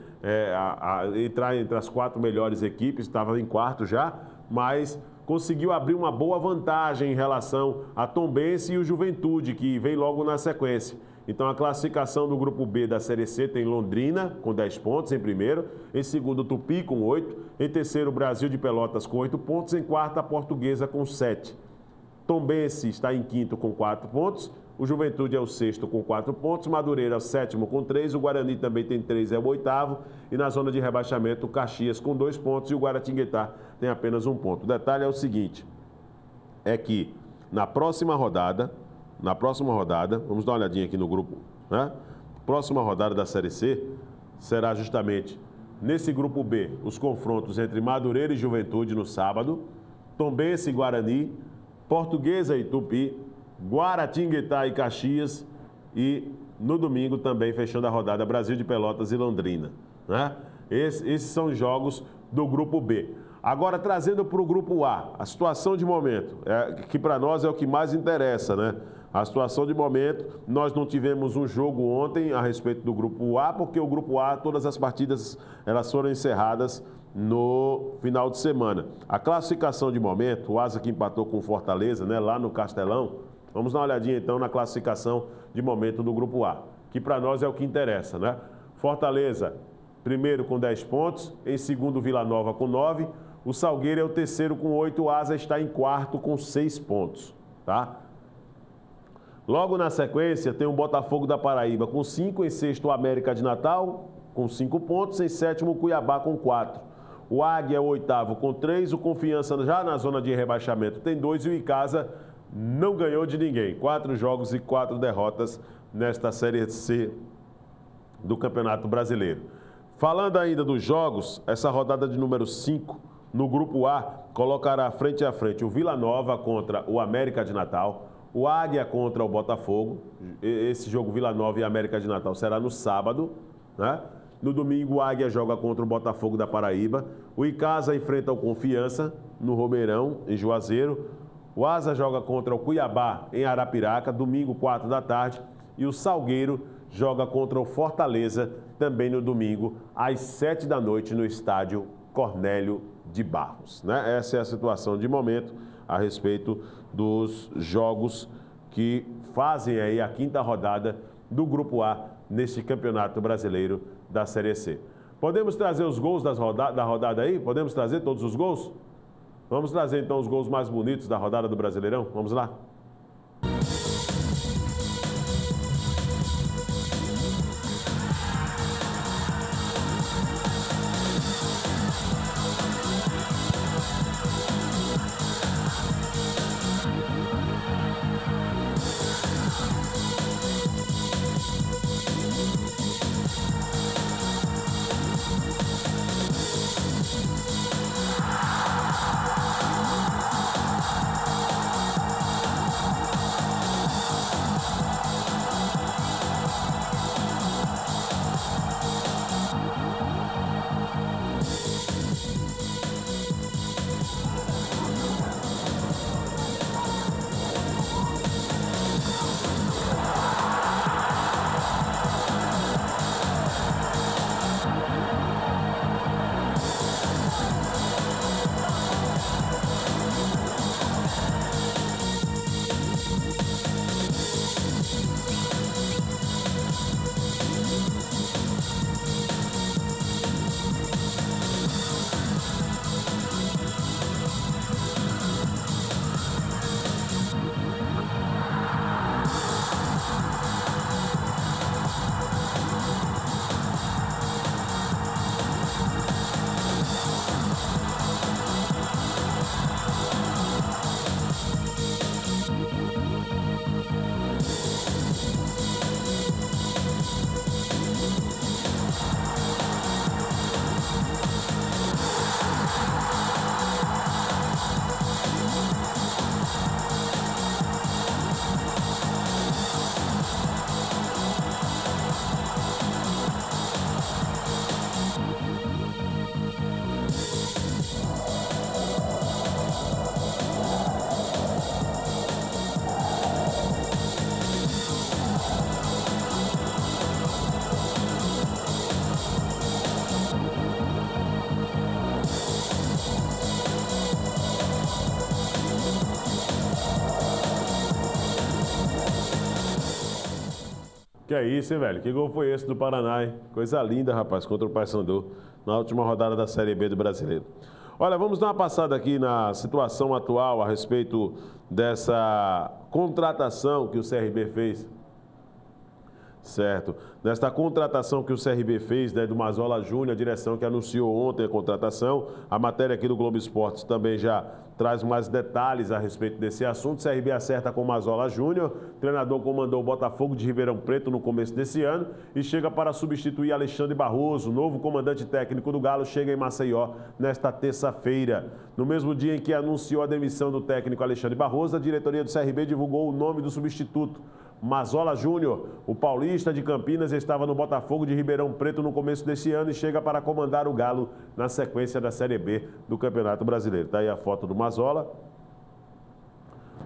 entrar entre as 4 melhores equipes, estava em 4º já, mas conseguiu abrir uma boa vantagem em relação a Tombense e o Juventude, que vem logo na sequência. Então, a classificação do Grupo B da Série C tem Londrina, com 10 pontos, em primeiro. Em segundo, Tupi, com 8. Em terceiro, Brasil de Pelotas, com 8 pontos. Em quarto, a Portuguesa, com 7. Tombense está em quinto, com 4 pontos. O Juventude é o sexto, com 4 pontos. Madureira é o sétimo, com 3. O Guarani também tem 3, é o oitavo. E na zona de rebaixamento, o Caxias, com 2 pontos. E o Guaratinguetá tem apenas 1 ponto. O detalhe é o seguinte, é que na próxima rodada, vamos dar uma olhadinha aqui no grupo, né? Próxima rodada da Série C será justamente nesse Grupo B, os confrontos entre Madureira e Juventude no sábado, Tombense e Guarani, Portuguesa e Tupi, Guaratinguetá e Caxias e no domingo também, fechando a rodada, Brasil de Pelotas e Londrina, né? Esses são os jogos do Grupo B. Agora, trazendo para o Grupo A, a situação de momento, que para nós é o que mais interessa, né? A situação de momento, nós não tivemos um jogo ontem a respeito do Grupo A, porque o Grupo A, todas as partidas, elas foram encerradas no final de semana. A classificação de momento, o Asa que empatou com o Fortaleza, né, lá no Castelão, vamos dar uma olhadinha então na classificação de momento do Grupo A, que para nós é o que interessa, né? Fortaleza, primeiro com 10 pontos, em segundo Vila Nova com 9, o Salgueiro é o terceiro com 8, o Asa está em quarto com 6 pontos, tá? Logo na sequência tem o Botafogo da Paraíba com 5, em sexto o América de Natal com 5 pontos, em sétimo o Cuiabá com 4. O Águia é o oitavo com 3, o Confiança já na zona de rebaixamento tem 2 e o Icasa não ganhou de ninguém. 4 jogos e 4 derrotas nesta Série C do Campeonato Brasileiro. Falando ainda dos jogos, essa rodada de número 5 no Grupo A colocará frente a frente o Vila Nova contra o América de Natal, o Águia contra o Botafogo. Esse jogo Vila Nova e América de Natal será no sábado, né? No domingo o Águia joga contra o Botafogo da Paraíba. O Icasa enfrenta o Confiança no Romeirão, em Juazeiro. O Asa joga contra o Cuiabá em Arapiraca, domingo 4 da tarde. E o Salgueiro joga contra o Fortaleza também no domingo às 7 da noite no estádio Cornélio de Barros, né? Essa é a situação de momento a respeito dos jogos que fazem aí a 5ª rodada do Grupo A neste Campeonato Brasileiro da Série C. Podemos trazer os gols da rodada aí? Podemos trazer todos os gols? Vamos trazer então os gols mais bonitos da rodada do Brasileirão? Vamos lá? Que é isso, hein, velho? Que gol foi esse do Paraná, hein? Coisa linda, rapaz, contra o Paysandu, na última rodada da Série B do Brasileiro. Olha, vamos dar uma passada aqui na situação atual a respeito dessa contratação que o CRB fez. Certo. Nesta contratação que o CRB fez, né, do Mazola Júnior, a direção que anunciou ontem a contratação, a matéria aqui do Globo Esportes também já traz mais detalhes a respeito desse assunto. O CRB acerta com o Mazola Júnior, treinador comandou o Botafogo de Ribeirão Preto no começo desse ano e chega para substituir Alexandre Barroso, novo comandante técnico do Galo, chega em Maceió nesta terça-feira. No mesmo dia em que anunciou a demissão do técnico Alexandre Barroso, a diretoria do CRB divulgou o nome do substituto. Mazola Júnior, o paulista de Campinas, estava no Botafogo de Ribeirão Preto no começo desse ano e chega para comandar o Galo na sequência da Série B do Campeonato Brasileiro. Está aí a foto do Mazola,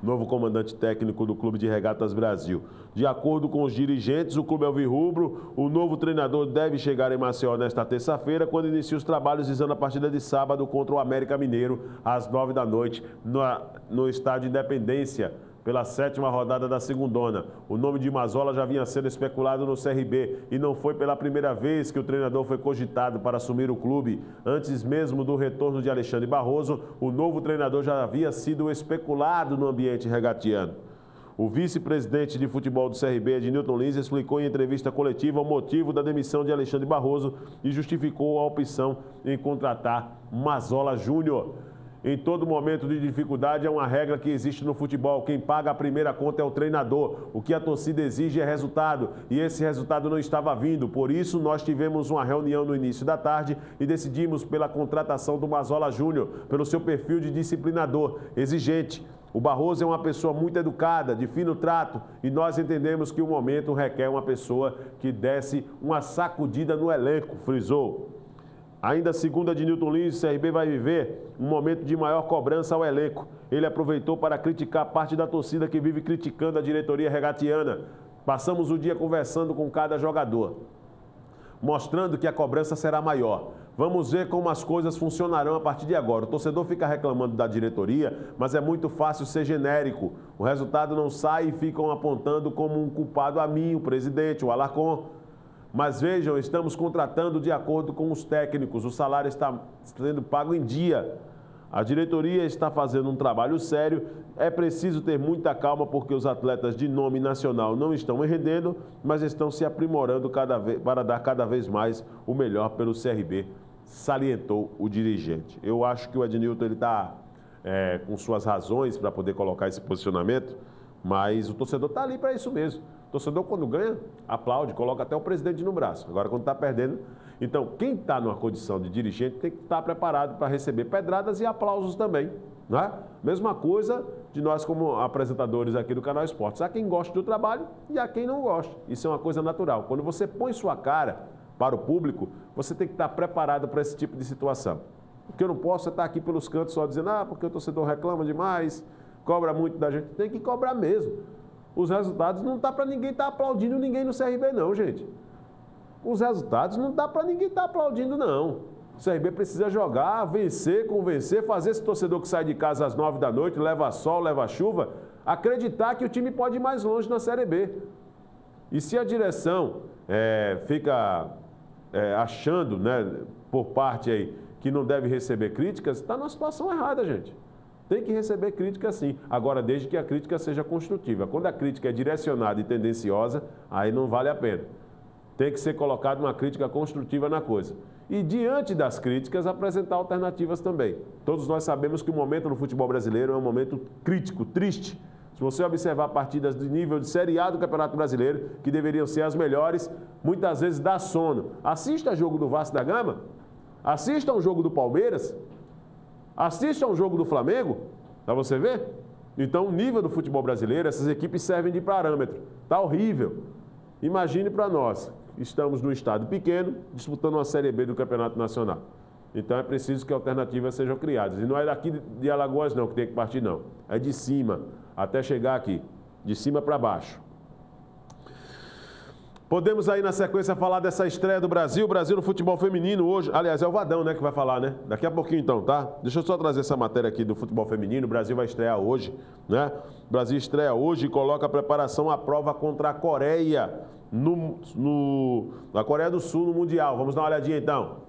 novo comandante técnico do Clube de Regatas Brasil. De acordo com os dirigentes, o Clube Alvirrubro, o novo treinador deve chegar em Maceió nesta terça-feira, quando inicia os trabalhos visando a partida de sábado contra o América Mineiro, às 9 da noite, no Estádio Independência, pela 7ª rodada da segundona. O nome de Mazola já vinha sendo especulado no CRB e não foi pela primeira vez que o treinador foi cogitado para assumir o clube. Antes mesmo do retorno de Alexandre Barroso, o novo treinador já havia sido especulado no ambiente regatiano. O vice-presidente de futebol do CRB, Ednilton Lins, explicou em entrevista coletiva o motivo da demissão de Alexandre Barroso e justificou a opção em contratar Mazola Júnior. Em todo momento de dificuldade é uma regra que existe no futebol. Quem paga a primeira conta é o treinador. O que a torcida exige é resultado. E esse resultado não estava vindo. Por isso, nós tivemos uma reunião no início da tarde e decidimos pela contratação do Mazola Júnior, pelo seu perfil de disciplinador, exigente. O Barroso é uma pessoa muito educada, de fino trato, e nós entendemos que o momento requer uma pessoa que desse uma sacudida no elenco, frisou. Ainda segundo Ednilton Lins, o CRB vai viver um momento de maior cobrança ao elenco. Ele aproveitou para criticar parte da torcida que vive criticando a diretoria regatiana. Passamos o dia conversando com cada jogador, mostrando que a cobrança será maior. Vamos ver como as coisas funcionarão a partir de agora. O torcedor fica reclamando da diretoria, mas é muito fácil ser genérico. O resultado não sai e ficam apontando como um culpado a mim, o presidente, o Alarcon. Mas vejam, estamos contratando de acordo com os técnicos, o salário está sendo pago em dia. A diretoria está fazendo um trabalho sério, é preciso ter muita calma porque os atletas de nome nacional não estão rendendo, mas estão se aprimorando para dar cada vez mais o melhor pelo CRB, salientou o dirigente. Eu acho que o Ednilton está com suas razões para poder colocar esse posicionamento, mas o torcedor está ali para isso mesmo. O torcedor, quando ganha, aplaude, coloca até o presidente no braço. Agora, quando está perdendo... Então, quem está numa condição de dirigente tem que estar preparado para receber pedradas e aplausos também. Não é? Mesma coisa de nós como apresentadores aqui do Canal Esportes. Há quem goste do trabalho e há quem não goste. Isso é uma coisa natural. Quando você põe sua cara para o público, você tem que estar preparado para esse tipo de situação. O que eu não posso é estar aqui pelos cantos só dizendo, porque o torcedor reclama demais, cobra muito da gente. Tem que cobrar mesmo. Os resultados não dá para ninguém estar aplaudindo ninguém no CRB não, gente. Os resultados não dá para ninguém estar aplaudindo não. O CRB precisa jogar, vencer, convencer, fazer esse torcedor que sai de casa às 9 da noite, leva sol, leva chuva, acreditar que o time pode ir mais longe na Série B. E se a direção fica achando, né, por parte aí, que não deve receber críticas, está numa situação errada, gente. Tem que receber crítica sim, agora desde que a crítica seja construtiva. Quando a crítica é direcionada e tendenciosa, aí não vale a pena. Tem que ser colocada uma crítica construtiva na coisa. E diante das críticas, apresentar alternativas também. Todos nós sabemos que o momento no futebol brasileiro é um momento crítico, triste. Se você observar partidas de nível de Série A do Campeonato Brasileiro, que deveriam ser as melhores, muitas vezes dá sono. Assista jogo do Vasco da Gama, assista um jogo do Palmeiras, assista um jogo do Flamengo, para você ver. Então, o nível do futebol brasileiro, essas equipes servem de parâmetro. Está horrível. Imagine para nós, estamos num estado pequeno, disputando uma Série B do Campeonato Nacional. Então, é preciso que alternativas sejam criadas. E não é daqui de Alagoas não que tem que partir, não. É de cima, até chegar aqui. De cima para baixo. Podemos aí na sequência falar dessa estreia do Brasil no futebol feminino hoje. Aliás, é o Vadão, né, que vai falar, né? Daqui a pouquinho então, tá? Deixa eu só trazer essa matéria aqui do futebol feminino. O Brasil vai estrear hoje, né? O Brasil estreia hoje e coloca a preparação à prova contra a Coreia, na Coreia do Sul no Mundial. Vamos dar uma olhadinha então.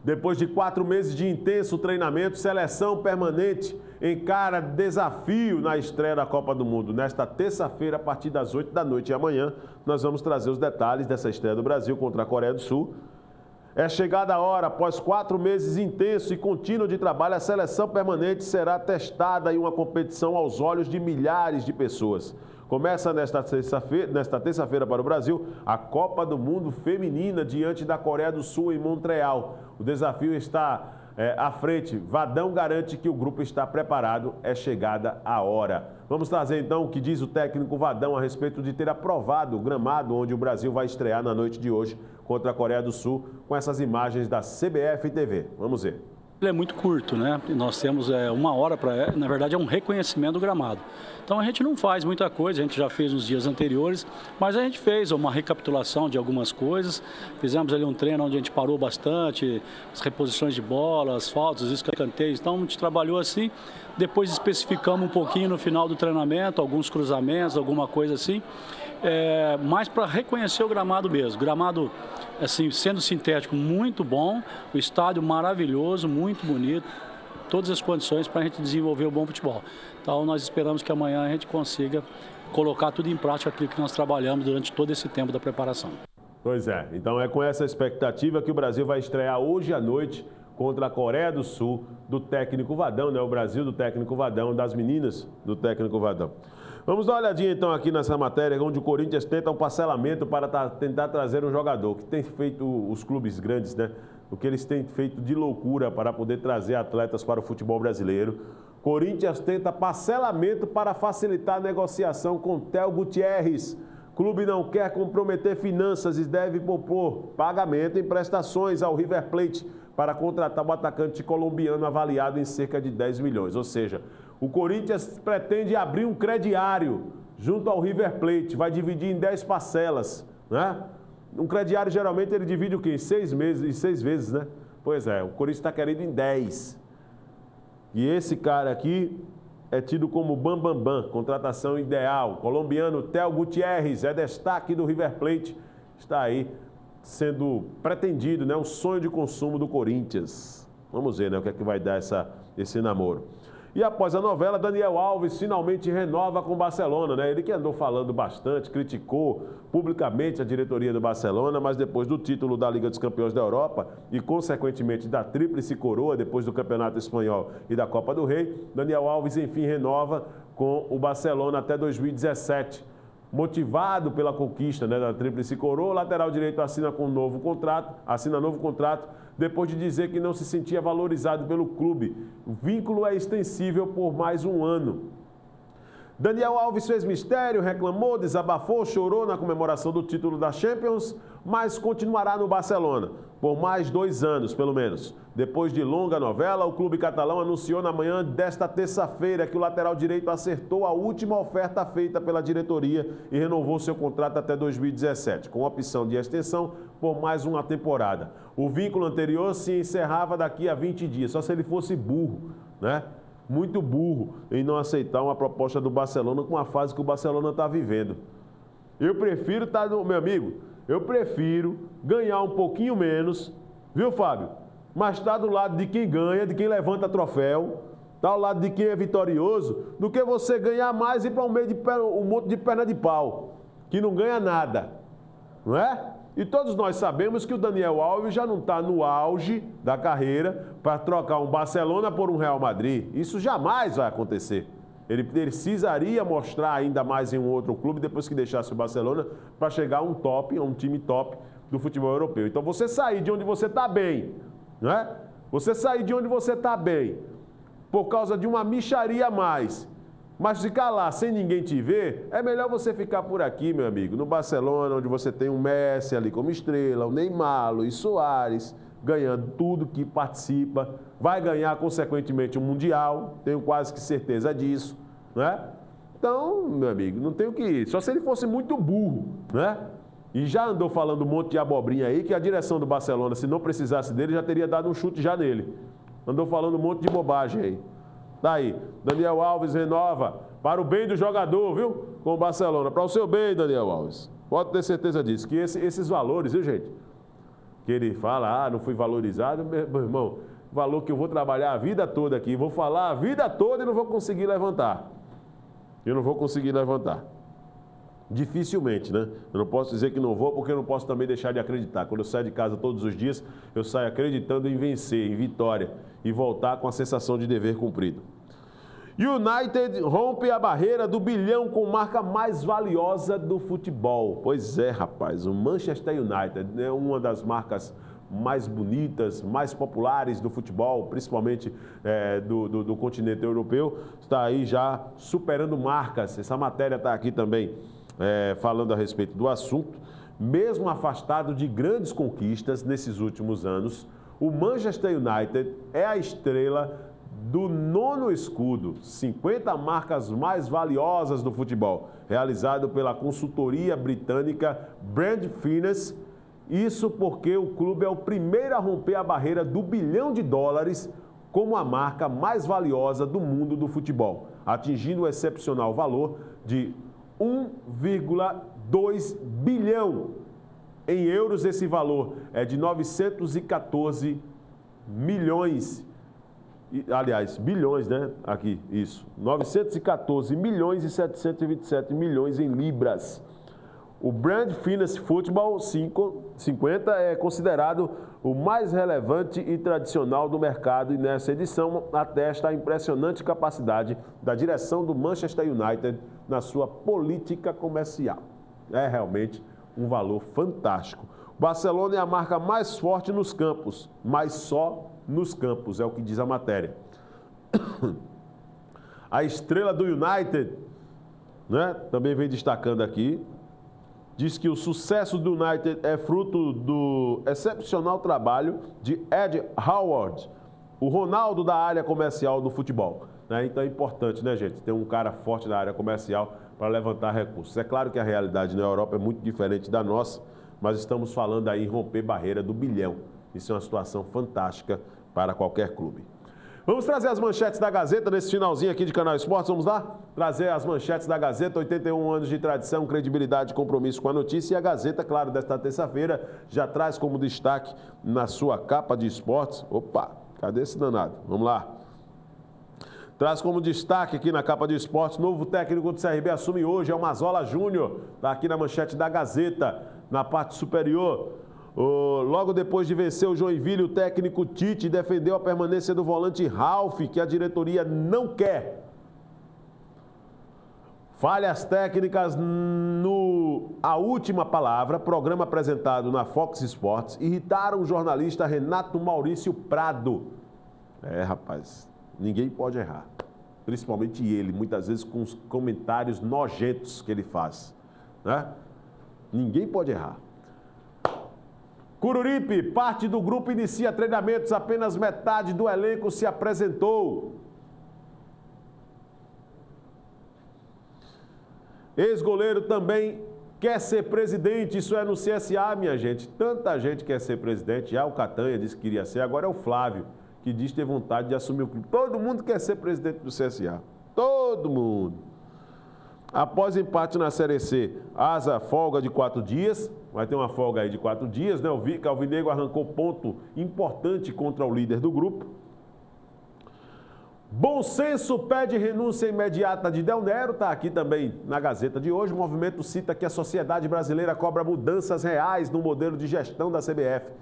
Depois de 4 meses de intenso treinamento, seleção permanente encara desafio na estreia da Copa do Mundo. Nesta terça-feira, a partir das 8 da noite e amanhã, nós vamos trazer os detalhes dessa estreia do Brasil contra a Coreia do Sul. É chegada a hora, após 4 meses intenso e contínuo de trabalho, a seleção permanente será testada em uma competição aos olhos de milhares de pessoas. Começa nesta terça-feira para o Brasil a Copa do Mundo Feminina diante da Coreia do Sul em Montreal. O desafio está à frente. Vadão garante que o grupo está preparado. É chegada a hora. Vamos trazer então o que diz o técnico Vadão a respeito de ter aprovado o gramado onde o Brasil vai estrear na noite de hoje contra a Coreia do Sul com essas imagens da CBF TV. Vamos ver. Ele é muito curto, né? Nós temos 1 hora para, na verdade, é um reconhecimento do gramado. Então a gente não faz muita coisa, a gente já fez nos dias anteriores, mas a gente fez uma recapitulação de algumas coisas. Fizemos ali um treino onde a gente parou bastante, as reposições de bola, as faltas, os escanteios. Então a gente trabalhou assim. Depois especificamos um pouquinho no final do treinamento, alguns cruzamentos, alguma coisa assim. Mais para reconhecer o gramado mesmo. Gramado, assim, sendo sintético, muito bom, o estádio maravilhoso, muito bonito, todas as condições para a gente desenvolver o bom futebol. Então nós esperamos que amanhã a gente consiga colocar tudo em prática aquilo que nós trabalhamos durante todo esse tempo da preparação. Pois é, então é com essa expectativa que o Brasil vai estrear hoje à noite contra a Coreia do Sul, do técnico Vadão, né? O Brasil do técnico Vadão, das meninas do técnico Vadão. Vamos dar uma olhadinha então aqui nessa matéria, onde o Corinthians tenta um parcelamento para tentar trazer um jogador, que tem feito os clubes grandes, né? O que eles têm feito de loucura para poder trazer atletas para o futebol brasileiro. Corinthians tenta parcelamento para facilitar a negociação com Theo Gutierrez. Clube não quer comprometer finanças e deve propor pagamento em prestações ao River Plate para contratar o atacante colombiano avaliado em cerca de 10 milhões. Ou seja, o Corinthians pretende abrir um crediário junto ao River Plate, vai dividir em 10 parcelas, né? Um crediário geralmente ele divide o quê? Em 6 meses, em 6 vezes, né? Pois é, o Corinthians está querendo em 10. E esse cara aqui é tido como bambambam, contratação ideal. Colombiano Theo Gutierrez é destaque do River Plate, está aí sendo pretendido, né? O sonho de consumo do Corinthians. Vamos ver, né? O que é que vai dar esse namoro. E após a novela, Daniel Alves finalmente renova com o Barcelona, né? Ele que andou falando bastante, criticou publicamente a diretoria do Barcelona, mas depois do título da Liga dos Campeões da Europa e, consequentemente, da Tríplice Coroa, depois do Campeonato Espanhol e da Copa do Rei, Daniel Alves, enfim, renova com o Barcelona até 2017. Motivado pela conquista, né, da Tríplice Coroa, o lateral direito assina novo contrato, depois de dizer que não se sentia valorizado pelo clube. O vínculo é extensível por mais um ano. Daniel Alves fez mistério, reclamou, desabafou, chorou na comemoração do título da Champions, mas continuará no Barcelona por mais 2 anos, pelo menos. Depois de longa novela, o clube catalão anunciou na manhã desta terça-feira que o lateral direito acertou a última oferta feita pela diretoria e renovou seu contrato até 2017, com opção de extensão por mais uma temporada. O vínculo anterior se encerrava daqui a 20 dias, só se ele fosse burro, né? Muito burro em não aceitar uma proposta do Barcelona com a fase que o Barcelona está vivendo. Eu prefiro estar, meu amigo, eu prefiro ganhar um pouquinho menos, viu, Fábio? Mas estar do lado de quem ganha, de quem levanta troféu, estar ao lado de quem é vitorioso, do que você ganhar mais e ir para um monte de perna de pau, que não ganha nada, não é? E todos nós sabemos que o Daniel Alves já não está no auge da carreira para trocar um Barcelona por um Real Madrid. Isso jamais vai acontecer. Ele precisaria mostrar ainda mais em um outro clube depois que deixasse o Barcelona para chegar a um time top do futebol europeu. Então você sair de onde você está bem, não é? Você sair de onde você está bem por causa de uma mixaria a mais, mas ficar lá sem ninguém te ver, é melhor você ficar por aqui, meu amigo, no Barcelona, onde você tem um Messi ali como estrela, o Neymar, o Luis Soares, ganhando tudo que participa, vai ganhar, consequentemente, o Mundial, tenho quase que certeza disso, né? Então, meu amigo, não tem o que ir, só se ele fosse muito burro, né? E já andou falando um monte de abobrinha aí, que a direção do Barcelona, se não precisasse dele, já teria dado um chute já nele. Andou falando um monte de bobagem aí. Tá aí, Daniel Alves renova para o bem do jogador, viu? Com o Barcelona. Para o seu bem, Daniel Alves. Pode ter certeza disso. Que esses valores, viu, gente? Que ele fala, não fui valorizado. Meu irmão, valor que eu vou trabalhar a vida toda aqui. Vou falar a vida toda e não vou conseguir levantar. Eu não vou conseguir levantar. Dificilmente, né? Eu não posso dizer que não vou, porque eu não posso também deixar de acreditar. Quando eu saio de casa todos os dias, eu saio acreditando em vencer, em vitória. E voltar com a sensação de dever cumprido. United rompe a barreira do bilhão com marca mais valiosa do futebol. Pois é, rapaz, o Manchester United é uma das marcas mais bonitas, mais populares do futebol, principalmente do continente europeu. Está aí já superando marcas. Essa matéria está aqui também falando a respeito do assunto. Mesmo afastado de grandes conquistas nesses últimos anos, o Manchester United é a estrela do 9º escudo, 50 marcas mais valiosas do futebol, realizado pela consultoria britânica Brand Finance. Isso porque o clube é o primeiro a romper a barreira do $1 bilhão como a marca mais valiosa do mundo do futebol, atingindo o excepcional valor de 1,2 bilhão. Em euros, esse valor é de 914 milhões. Aliás, bilhões, né? Aqui, isso. 914 milhões e 727 milhões em libras. O Brand Finance Football 50 é considerado o mais relevante e tradicional do mercado e nessa edição atesta a impressionante capacidade da direção do Manchester United na sua política comercial. É realmente um valor fantástico. O Barcelona é a marca mais forte nos campos, mas só nos campos, é o que diz a matéria. A estrela do United, né, também vem destacando aqui, diz que o sucesso do United é fruto do excepcional trabalho de Ed Howard, o Ronaldo da área comercial do futebol. Né? Então é importante, né, gente, ter um cara forte na área comercial para levantar recursos. É claro que a realidade na Europa é muito diferente da nossa, mas estamos falando aí em romper barreira do bilhão. Isso é uma situação fantástica para qualquer clube. Vamos trazer as manchetes da Gazeta nesse finalzinho aqui de Canal Esportes. Vamos lá? Trazer as manchetes da Gazeta, 81 anos de tradição, credibilidade e compromisso com a notícia. E a Gazeta, claro, desta terça-feira, já traz como destaque na sua capa de esportes. Opa, cadê esse danado? Vamos lá. Traz como destaque aqui na capa de esportes, novo técnico do CRB assume hoje, é o Mazola Júnior. Está aqui na manchete da Gazeta, na parte superior. Logo depois de vencer o Joinville, o técnico Tite defendeu a permanência do volante Ralf, que a diretoria não quer. Falhas técnicas no A Última Palavra, programa apresentado na Fox Sports, irritaram o jornalista Renato Maurício Prado. Rapaz, ninguém pode errar, principalmente ele, muitas vezes com os comentários nojentos que ele faz, né? Ninguém pode errar. Coruripe, parte do grupo inicia treinamentos, apenas metade do elenco se apresentou. Ex-goleiro também quer ser presidente, isso é no CSA, minha gente. Tanta gente quer ser presidente, já o Catanha disse que queria ser, agora é o Flávio, que diz ter vontade de assumir o clube. Todo mundo quer ser presidente do CSA, todo mundo. Após empate na Série C, Asa folga de 4 dias, vai ter uma folga aí de 4 dias, né? O Alvinegro arrancou ponto importante contra o líder do grupo. Bom Senso pede renúncia imediata de Del Nero, está aqui também na Gazeta de hoje. O movimento cita que a sociedade brasileira cobra mudanças reais no modelo de gestão da CBF.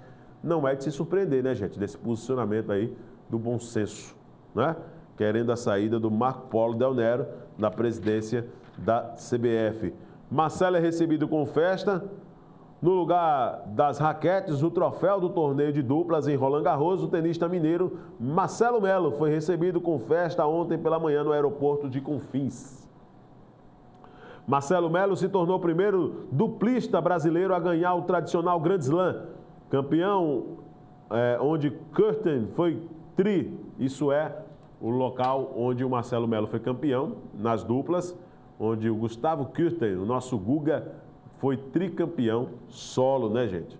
Não é de se surpreender, né, gente, desse posicionamento aí do Bom Senso, né? Querendo a saída do Marco Polo Del Nero na presidência da CBF. Marcelo é recebido com festa. No lugar das raquetes, o troféu do torneio de duplas em Roland Garros, o tenista mineiro Marcelo Melo foi recebido com festa ontem pela manhã no aeroporto de Confins. Marcelo Melo se tornou o primeiro duplista brasileiro a ganhar o tradicional Grand Slam. Campeão onde Curtin foi tri, isso é o local onde o Marcelo Melo foi campeão nas duplas, onde o Gustavo Kuerten, o nosso Guga, foi tricampeão solo, né, gente?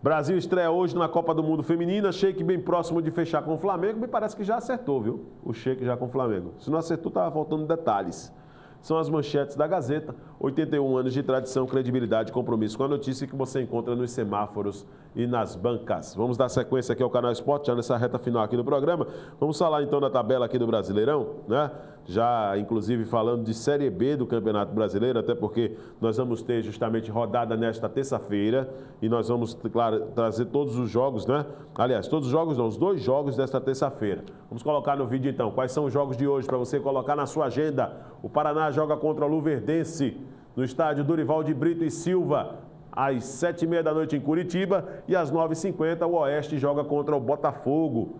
Brasil estreia hoje na Copa do Mundo Feminina, Sheik bem próximo de fechar com o Flamengo, me parece que já acertou, viu? O Sheik já com o Flamengo. Se não acertou, estava faltando detalhes. São as manchetes da Gazeta, 81 anos de tradição, credibilidade e compromisso com a notícia que você encontra nos semáforos e nas bancas. Vamos dar sequência aqui ao Canal Esporte, já nessa reta final aqui do programa. Vamos falar então da tabela aqui do Brasileirão, né? Já inclusive falando de Série B do Campeonato Brasileiro, até porque nós vamos ter justamente rodada nesta terça-feira e nós vamos, claro, trazer todos os jogos, né? Aliás, todos os jogos não, os 2 jogos desta terça-feira. Vamos colocar no vídeo então, quais são os jogos de hoje para você colocar na sua agenda. O Paraná joga contra o Luverdense no estádio Dorival de Brito e Silva, às 7h30 da noite em Curitiba, e às 9h50 o Oeste joga contra o Botafogo.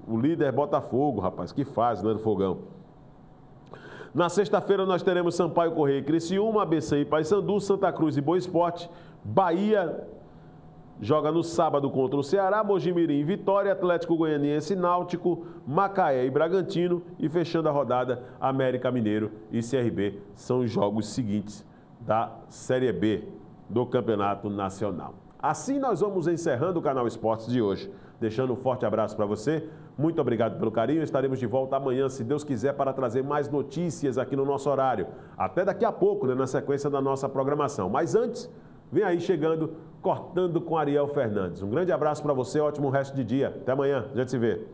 O líder Botafogo, rapaz, que fase, né, do Fogão. Na sexta-feira nós teremos Sampaio Corrêa e Criciúma, ABC e Paysandu, Santa Cruz e Boa Esporte, Bahia joga no sábado contra o Ceará, Mojimirim e Vitória, Atlético Goianiense e Náutico, Macaé e Bragantino, e fechando a rodada, América Mineiro e CRB. São os jogos seguintes da Série B do Campeonato Nacional. Assim nós vamos encerrando o Canal Esportes de hoje, deixando um forte abraço para você. Muito obrigado pelo carinho. Estaremos de volta amanhã, se Deus quiser, para trazer mais notícias aqui no nosso horário. Até daqui a pouco, né, na sequência da nossa programação. Mas antes, vem aí chegando, Cortando com Ariel Fernandes. Um grande abraço para você, ótimo resto de dia. Até amanhã, a gente se vê.